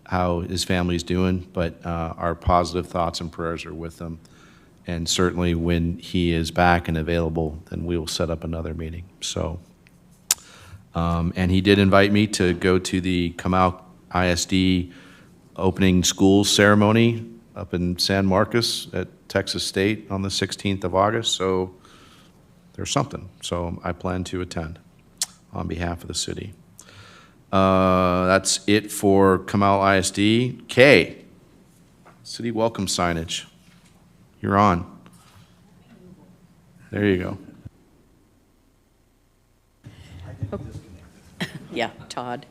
how his family's doing, but our positive thoughts and prayers are with him. And certainly when he is back and available, then we will set up another meeting. So, and he did invite me to go to the Comal ISD opening schools ceremony up in San Marcos at Texas State on the 16th of August. So there's something. So I plan to attend on behalf of the city. That's it for Comal ISD. Kay, city welcome signage. You're on. There you go. Yeah, Todd.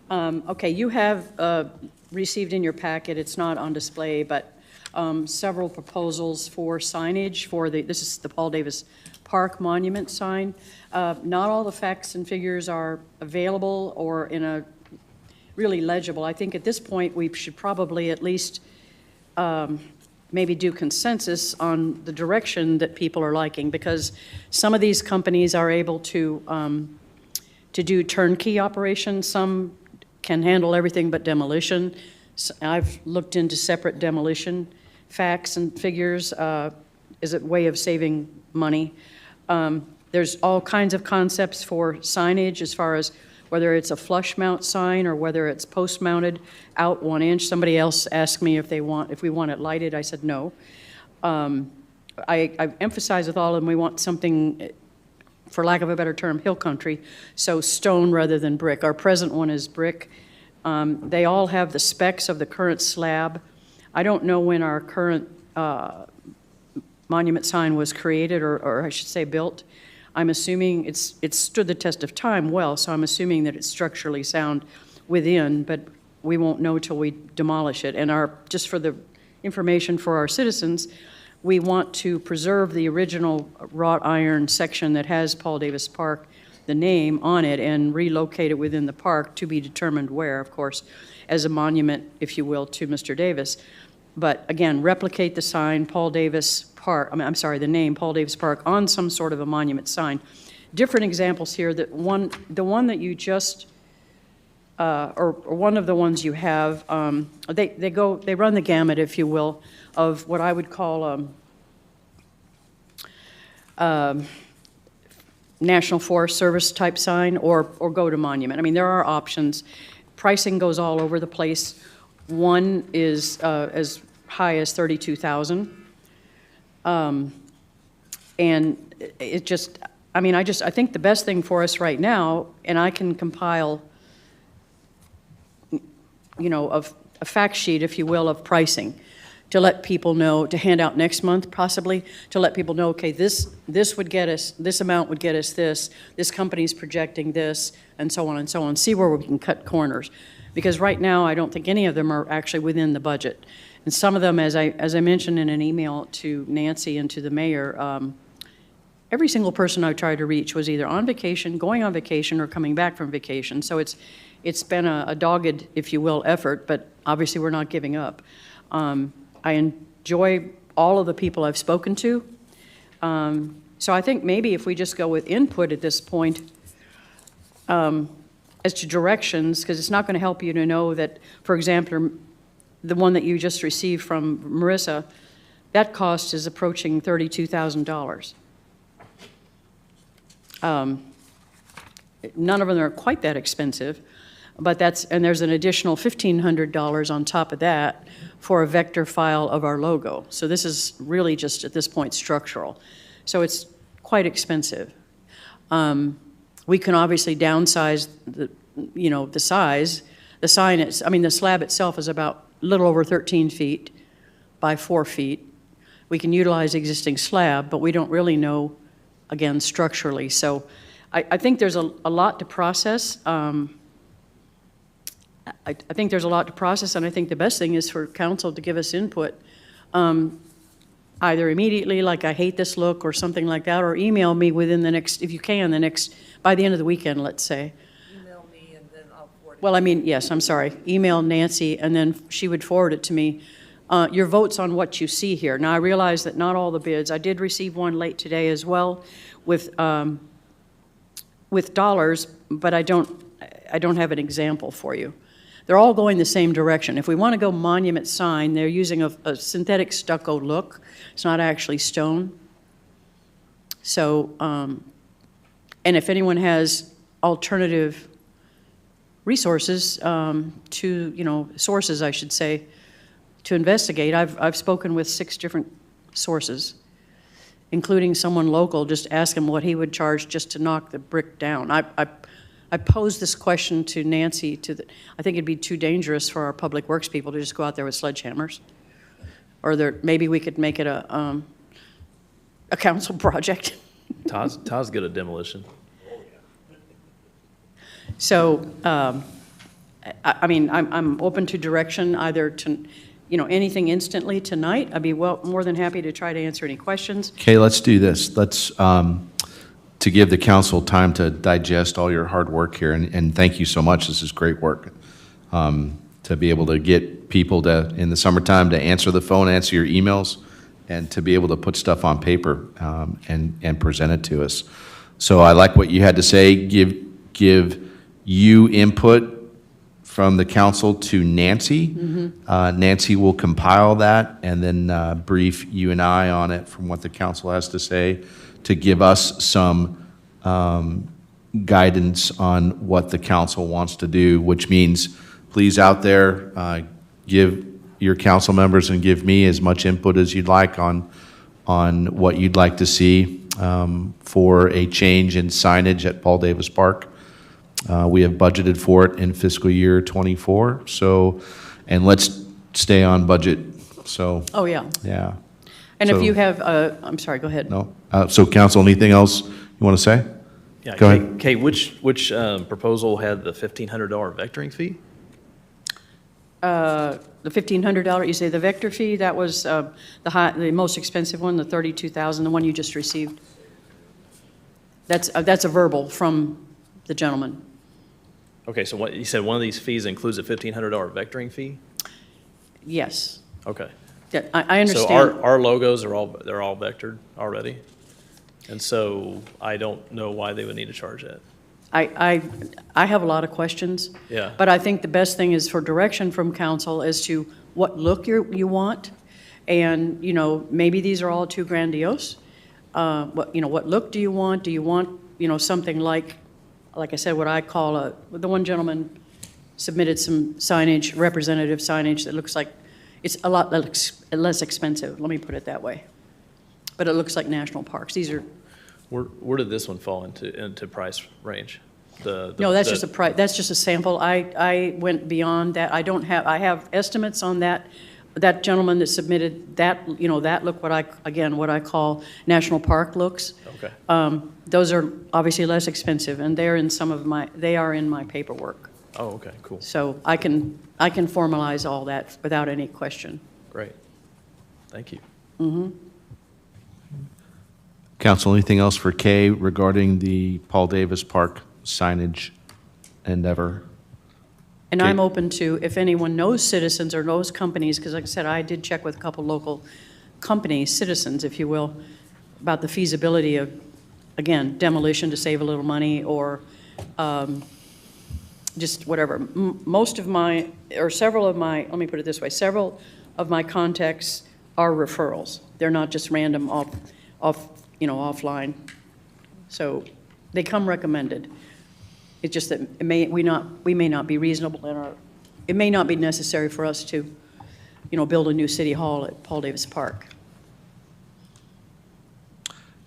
Okay, you have received in your packet, it's not on display, but several proposals for signage for this is the Paul Davis Park Monument sign. Not all the facts and figures are available or in a really legible. I think at this point, we should probably at least maybe do consensus on the direction that people are liking, because some of these companies are able to do turnkey operations. Some can handle everything but demolition. I've looked into separate demolition facts and figures as a way of saving money. There's all kinds of concepts for signage as far as whether it's a flush mount sign or whether it's post mounted out 1 inch. Somebody else asked me if we want it lighted. I said no. I emphasize with all of them we want something, for lack of a better term, hill country, so stone rather than brick. Our present one is brick. They all have the specs of the current slab. I don't know when our current monument sign was created, or I should say built. I'm assuming it's stood the test of time well, so I'm assuming that it's structurally sound within, but we won't know till we demolish it. And just for the information for our citizens, we want to preserve the original wrought iron section that has Paul Davis Park the name on it and relocate it within the park, to be determined where, of course, as a monument, if you will, to Mr. Davis. But again, replicate the sign, Paul Davis Park, the name Paul Davis Park on some sort of a monument sign. Different examples here, the one that you just, or one of the ones you have, they run the gamut, if you will, of what I would call National Forest Service type sign, or go to monument. I mean, there are options. Pricing goes all over the place. One is as high as $32,000. And it just, I think the best thing for us right now, and I can compile, a fact sheet, if you will, of pricing to let people know, to hand out next month possibly, to let people know, okay, this would get us, this amount would get us this company's projecting this, and so on, see where we can cut corners. Because right now, I don't think any of them are actually within the budget. And some of them, as I mentioned in an email to Nancy and to the mayor, every single person I tried to reach was either on vacation, going on vacation, or coming back from vacation. So it's been a dogged, if you will, effort, but obviously we're not giving up. I enjoy all of the people I've spoken to. So I think maybe if we just go with input at this point, as to directions, because it's not going to help you to know that, for example, the one that you just received from Marissa, that cost is approaching $32,000. None of them are quite that expensive, but and there's an additional $1,500 on top of that for a vector file of our logo. So this is really just at this point structural. So it's quite expensive. We can obviously downsize the size. The sign is, the slab itself is about a little over 13 feet by 4 feet. We can utilize existing slab, but we don't really know, again, structurally. So I think there's a lot to process. I think there's a lot to process, and I think the best thing is for council to give us input, either immediately, like I hate this look, or something like that, or email me within the next, if you can, by the end of the weekend, let's say. Email me and then I'll forward it. Well, yes, I'm sorry. Email Nancy, and then she would forward it to me. Your votes on what you see here. Now, I realize that not all the bids. I did receive one late today as well with dollars, but I don't have an example for you. They're all going the same direction. If we want to go monument sign, they're using a synthetic stucco look. It's not actually stone. So, and if anyone has alternative resources sources, I should say, to investigate, I've spoken with 6 different sources, including someone local, just ask him what he would charge just to knock the brick down. I posed this question to Nancy. I think it'd be too dangerous for our public works people to just go out there with sledgehammers, or maybe we could make it a council project. Todd's good at demolition. So, I'm open to direction, either to, anything instantly tonight. I'd be more than happy to try to answer any questions. Okay, let's do this. Let's, to give the council time to digest all your hard work here, and thank you so much. This is great work. To be able to get people in the summertime, to answer the phone, answer your emails, and to be able to put stuff on paper and present it to us. So I like what you had to say. Give you input from the council to Nancy. Mm-hmm. Nancy will compile that and then brief you and I on it from what the council has to say, to give us some guidance on what the council wants to do, which means please out there, give your council members and give me as much input as you'd like on what you'd like to see for a change in signage at Paul Davis Park. We have budgeted for it in fiscal year '24. So, and let's stay on budget. So. Oh, yeah. Yeah. And So- if you have, I'm sorry, go ahead. No. So council, anything else you want to say? Yeah, Go ahead. Kate, which proposal had the $1,500 vectoring fee? The $1,500, you say the vector fee, that was the most expensive one, the $32,000, the one you just received. That's a verbal from the gentleman. Okay, so what, you said one of these fees includes a $1,500 vectoring fee? Yes. Okay. Yeah, I understand. So our logos are all, they're all vectored already? And so I don't know why they would need to charge that. I have a lot of questions. Yeah. But I think the best thing is for direction from council as to what look you want. And, you know, maybe these are all too grandiose. What look do you want? Do you want, something like I said, what I call the one gentleman submitted some signage, representative signage that looks like it's a lot less expensive, let me put it that way. But it looks like national parks. These are. Where did this one fall into price range? No, that's just a price, that's just a sample. I went beyond that. I have estimates on that. That gentleman that submitted that, that look, what I call national park looks. Okay. Those are obviously less expensive, and they are in my paperwork. Oh, okay, cool. So I can formalize all that without any question. Great. Thank you. Mm-hmm. Council, anything else for Kay regarding the Paul Davis Park signage endeavor? And I'm open to, if anyone knows citizens or knows companies, because like I said, I did check with a couple local companies, citizens, if you will, about the feasibility of, again, demolition to save a little money or just whatever. Most of my, or several of my, let me put it this way, several of my contacts are referrals. They're not just random offline. So they come recommended. It's just that we may not be reasonable in it may not be necessary for us to, build a new city hall at Paul Davis Park.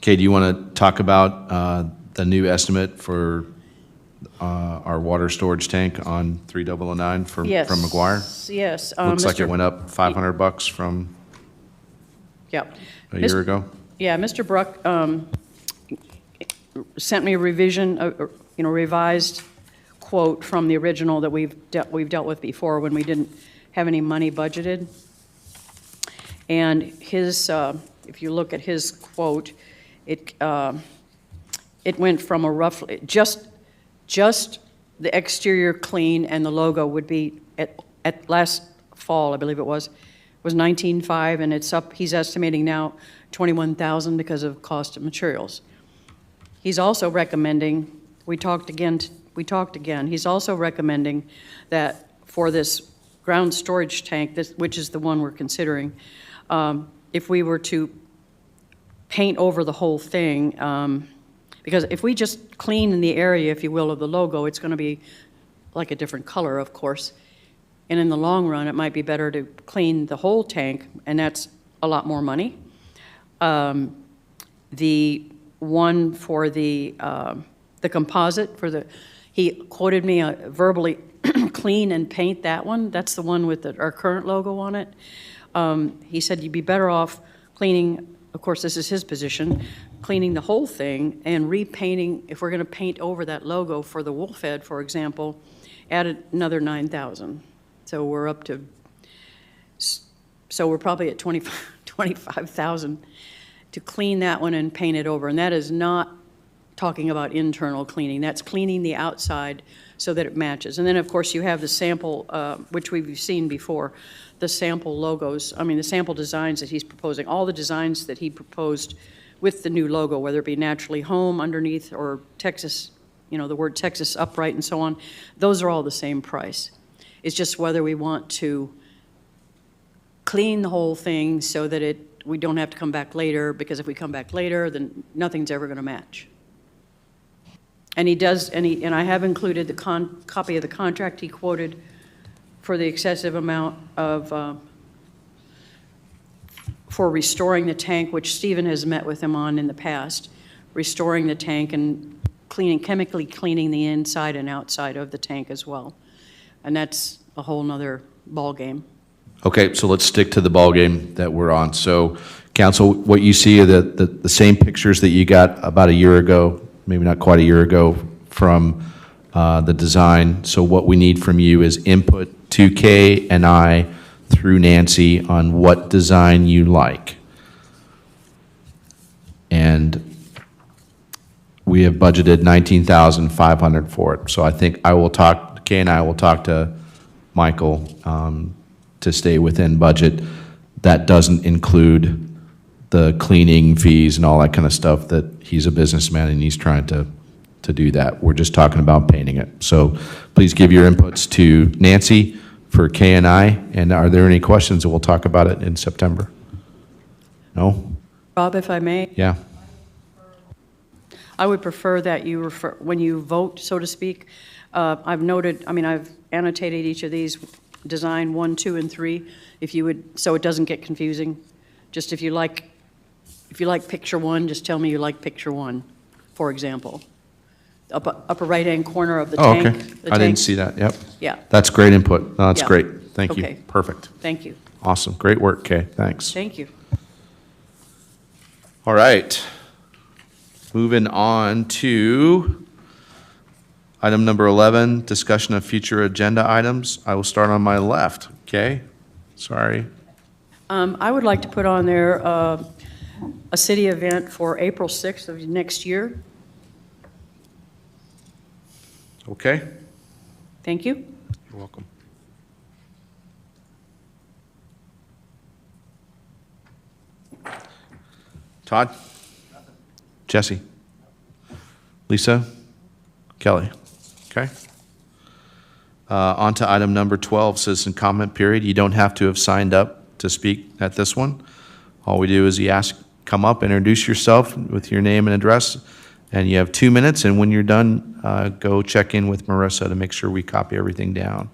Kay, do you want to talk about the new estimate for our water storage tank on 3009 from McGuire? Yes. Looks like it went up $500 from a year ago. Yeah, Mr. Bruck sent me a revision, revised quote from the original that we've dealt with before when we didn't have any money budgeted. And his, if you look at his quote, it went from a roughly just the exterior clean and the logo would be at last fall, I believe it was 19.5, and it's up. He's estimating now 21,000 because of cost of materials. He's also recommending. We talked again. He's also recommending that for this ground storage tank, which is the one we're considering, if we were to paint over the whole thing, because if we just clean in the area, if you will, of the logo, it's going to be like a different color, of course. And in the long run, it might be better to clean the whole tank, and that's a lot more money. The one for the composite, he quoted me verbally, clean and paint that one. That's the one with our current logo on it. He said you'd be better off cleaning, of course this is his position, cleaning the whole thing and repainting. If we're going to paint over that logo for the Wolf Head, for example, add another 9,000. So we're up to, so we're probably at 25,000 to clean that one and paint it over. And that is not talking about internal cleaning. That's cleaning the outside so that it matches. And then, of course, you have the sample, which we've seen before, the sample logos, the sample designs that he's proposing, all the designs that he proposed with the new logo, whether it be Naturally Home underneath or Texas, the word Texas upright and so on, those are all the same price. It's just whether we want to clean the whole thing so that we don't have to come back later, because if we come back later, then nothing's ever going to match. And he does, and I have included the copy of the contract he quoted for the excessive amount of, for restoring the tank, which Stephen has met with him on in the past, restoring the tank and chemically cleaning the inside and outside of the tank as well. And that's a whole nother ballgame. Okay, so let's stick to the ballgame that we're on. So, Council, what you see are the same pictures that you got about a year ago, maybe not quite a year ago, from the design. So what we need from you is input to Kay and I through Nancy on what design you like. And we have budgeted 19,500 for it. So I think Kay and I will talk to Michael to stay within budget. That doesn't include the cleaning fees and all that kind of stuff that he's a businessman and he's trying to do that. We're just talking about painting it. So please give your inputs to Nancy for Kay and I. And are there any questions? We'll talk about it in September. No? Bob, if I may? Yeah. I would prefer that you refer, when you vote, so to speak, I've annotated each of these, design 1, 2, and 3, if you would, so it doesn't get confusing. Just if you like picture 1, just tell me you like picture 1, for example. Upper right-hand corner of the tank. Okay. I didn't see that, yep. Yeah. That's great input. No, that's Yeah. great. Thank you. Okay. Perfect. Thank you. Awesome. Great work, Kay. Thanks. Thank you. All right. Moving on to item number 11, discussion of future agenda items. I will start on my left. Kay? Sorry. I would like to put on there a city event for April 6th of next year. Okay. Thank you. You're welcome. Todd? Jesse? Lisa? Kelly? Okay. On to item number 12, citizen comment period. You don't have to have signed up to speak at this one. All we do is you come up, introduce yourself with your name and address, and you have 2 minutes, and when you're done, go check in with Marissa to make sure we copy everything down.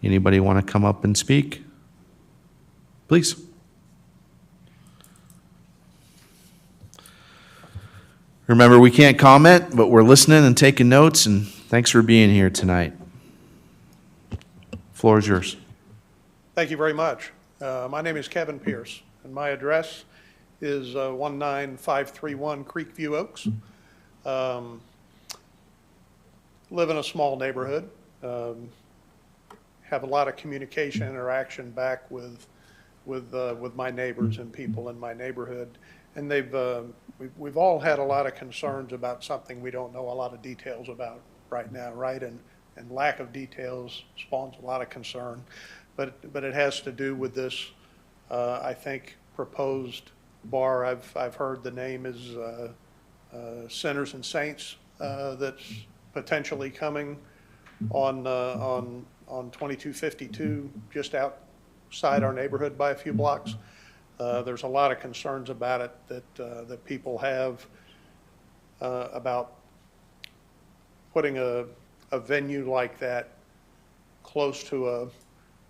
Anybody want to come up and speak? Please. Remember, we can't comment, but we're listening and taking notes, and thanks for being here tonight. Floor is yours. Thank you very much. My name is Kevin Pierce, and my address is 19531 Creekview Oaks. Live in a small neighborhood. Have a lot of communication, interaction back with my neighbors and people in my neighborhood. And we've all had a lot of concerns about something we don't know a lot of details about right now, right? And lack of details spawns a lot of concern. But it has to do with this, I think, proposed bar. I've heard the name is Sinners and Saints that's potentially coming on 2252, just outside our neighborhood by a few blocks. There's a lot of concerns about it that people have about putting a venue like that close to a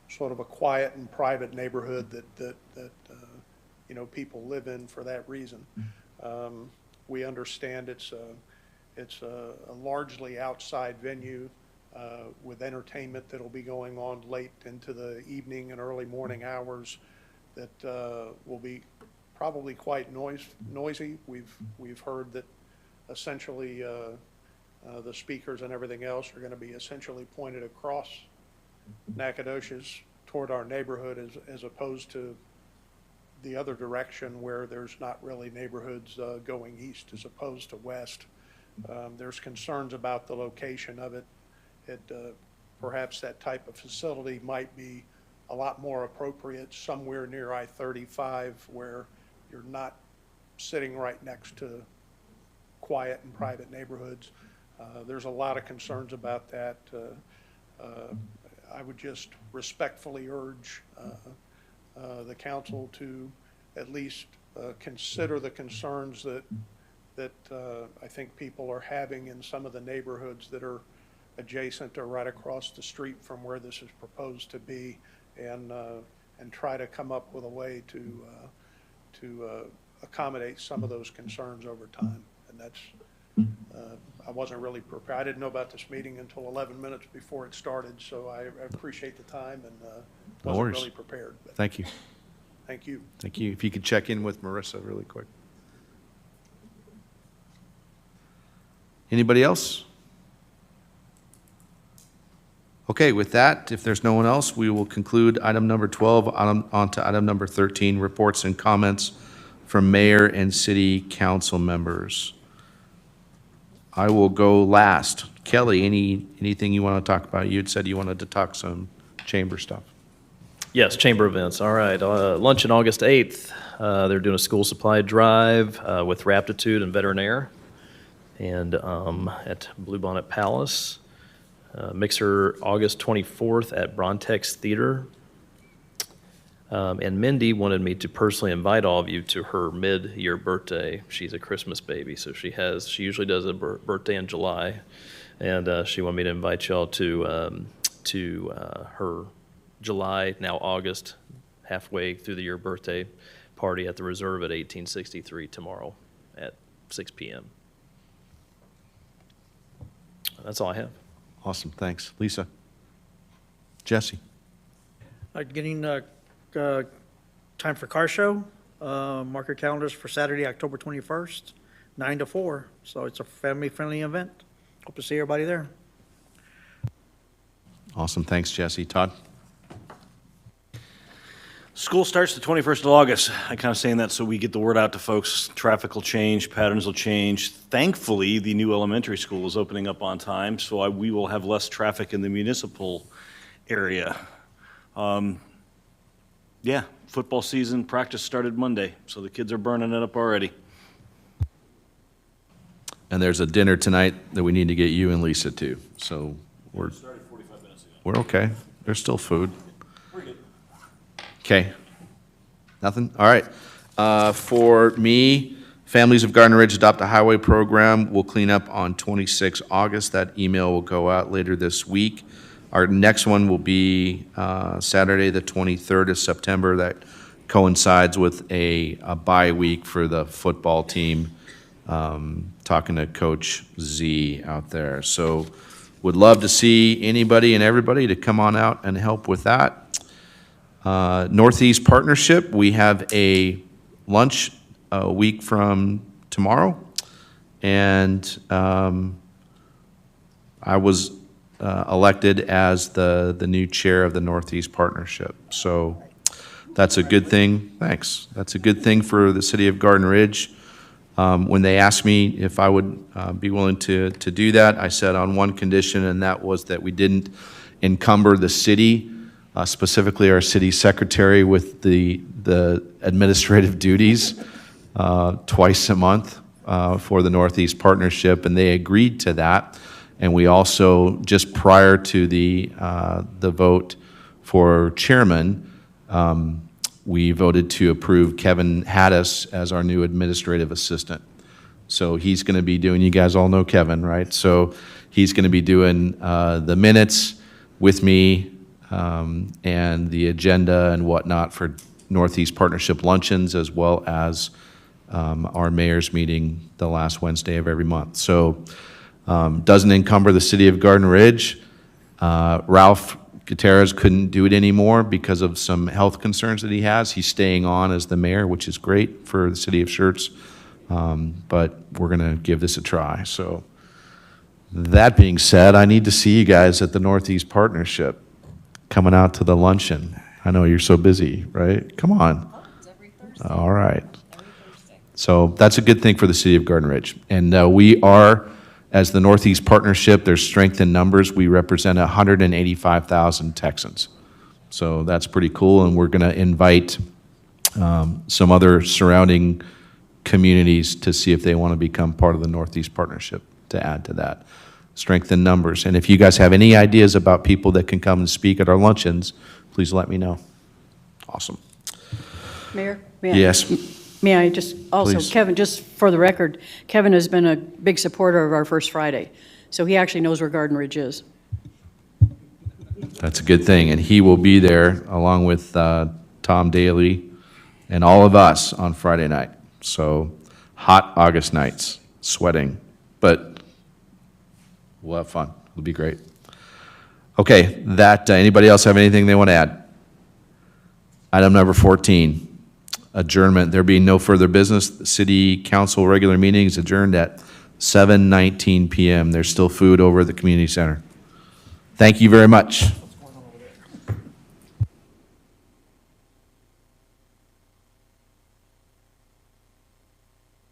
sort of a quiet and private neighborhood that people live in for that reason. We understand it's a largely outside venue with entertainment that'll be going on late into the evening and early morning hours that will be probably quite noisy. We've heard that essentially the speakers and everything else are going to be essentially pointed across Nacogdoches toward our neighborhood as opposed to the other direction where there's not really neighborhoods going east as opposed to west. There's concerns about the location of it. Perhaps that type of facility might be a lot more appropriate somewhere near I-35 where you're not sitting right next to quiet and private neighborhoods. There's a lot of concerns about that. I would just respectfully urge the council to at least consider the concerns that I think people are having in some of the neighborhoods that are adjacent or right across the street from where this is proposed to be, and try to come up with a way to accommodate some of those concerns over time. And that's I wasn't really prepared. I didn't know about this meeting until 11 minutes before it started, so I appreciate the time and wasn't really prepared. But Thank you. thank you. Thank you. If you could check in with Marissa really quick. Anybody else? Okay, with that, if there's no one else, we will conclude item number 12 on to item number 13, reports and comments from mayor and city council members. I will go last. Kelly, anything you want to talk about? You had said you wanted to talk some chamber stuff. Yes, chamber events. All right. Lunch on August 8th. They're doing a school supply drive with Raptitude and Veterinaire, and at Bluebonnet Palace. Mixer August 24th at Brontex Theater. And Mindy wanted me to personally invite all of you to her mid-year birthday. She's a Christmas baby, so she usually does a birthday in July, and she wanted me to invite y'all to her July, now August, halfway through the year birthday party at the Reserve at 1863 tomorrow at 6 p.m. That's all I have. Awesome, thanks. Lisa? Jesse? Getting time for car show. Mark your calendars for Saturday, October 21st, 9 to 4. So it's a family-friendly event. Hope to see everybody there. Awesome, thanks, Jesse. Todd? School starts the 21st of August. I kind of saying that so we get the word out to folks. Traffic will change, patterns will change. Thankfully, the new elementary school is opening up on time, so we will have less traffic in the municipal area. Yeah, football season, practice started Monday, so the kids are burning it up already. And there's a dinner tonight that we need to get you and Lisa to, so we're... Started 45 minutes ago. We're okay. There's still food. We're good. Okay. Nothing? All right. For me, Families of Garden Ridge Adopt a Highway program will clean up on 26 August. That email will go out later this week. Our next one will be Saturday, the 23rd of September. That coincides with a bye week for the football team. Talking to Coach Z out there. So would love to see anybody and everybody to come on out and help with that. Northeast Partnership, we have a lunch a week from tomorrow. And I was elected as the new chair of the Northeast Partnership. So that's a good thing. Thanks. That's a good thing for the city of Garden Ridge. When they asked me if I would be willing to do that, I said on one condition, and that was that we didn't encumber the city, specifically our city secretary, with the administrative duties twice a month for the Northeast Partnership, and they agreed to that. And we also, just prior to the vote for chairman, we voted to approve Kevin Haddis as our new administrative assistant. So he's going to be doing, you guys all know Kevin, right? So he's going to be doing the minutes with me and the agenda and whatnot for Northeast Partnership luncheons, as well as our mayor's meeting the last Wednesday of every month. So doesn't encumber the city of Garden Ridge. Ralph Gutierrez couldn't do it anymore because of some health concerns that he has. He's staying on as the mayor, which is great for the city of Schertz, but we're going to give this a try. So that being said, I need to see you guys at the Northeast Partnership coming out to the luncheon. I know you're so busy, right? Come on. All right. So that's a good thing for the city of Garden Ridge. And we are, as the Northeast Partnership, there's strength in numbers. We represent 185,000 Texans. So that's pretty cool, and we're going to invite some other surrounding communities to see if they want to become part of the Northeast Partnership to add to that. Strength in numbers. And if you guys have any ideas about people that can come and speak at our luncheons, please let me know. Awesome. Mayor? May I- Yes. May I just, also, Please. Kevin, just for the record, Kevin has been a big supporter of our First Friday, so he actually knows where Garden Ridge is. That's a good thing, and he will be there along with Tom Daly and all of us on Friday night. So hot August nights, sweating, but we'll have fun. It'll be great. Okay, anybody else have anything they want to add? Item number 14. Adjournment. There being no further business, the city council regular meeting is adjourned at 7:19 p.m. There's still food over at the community center. Thank you very much.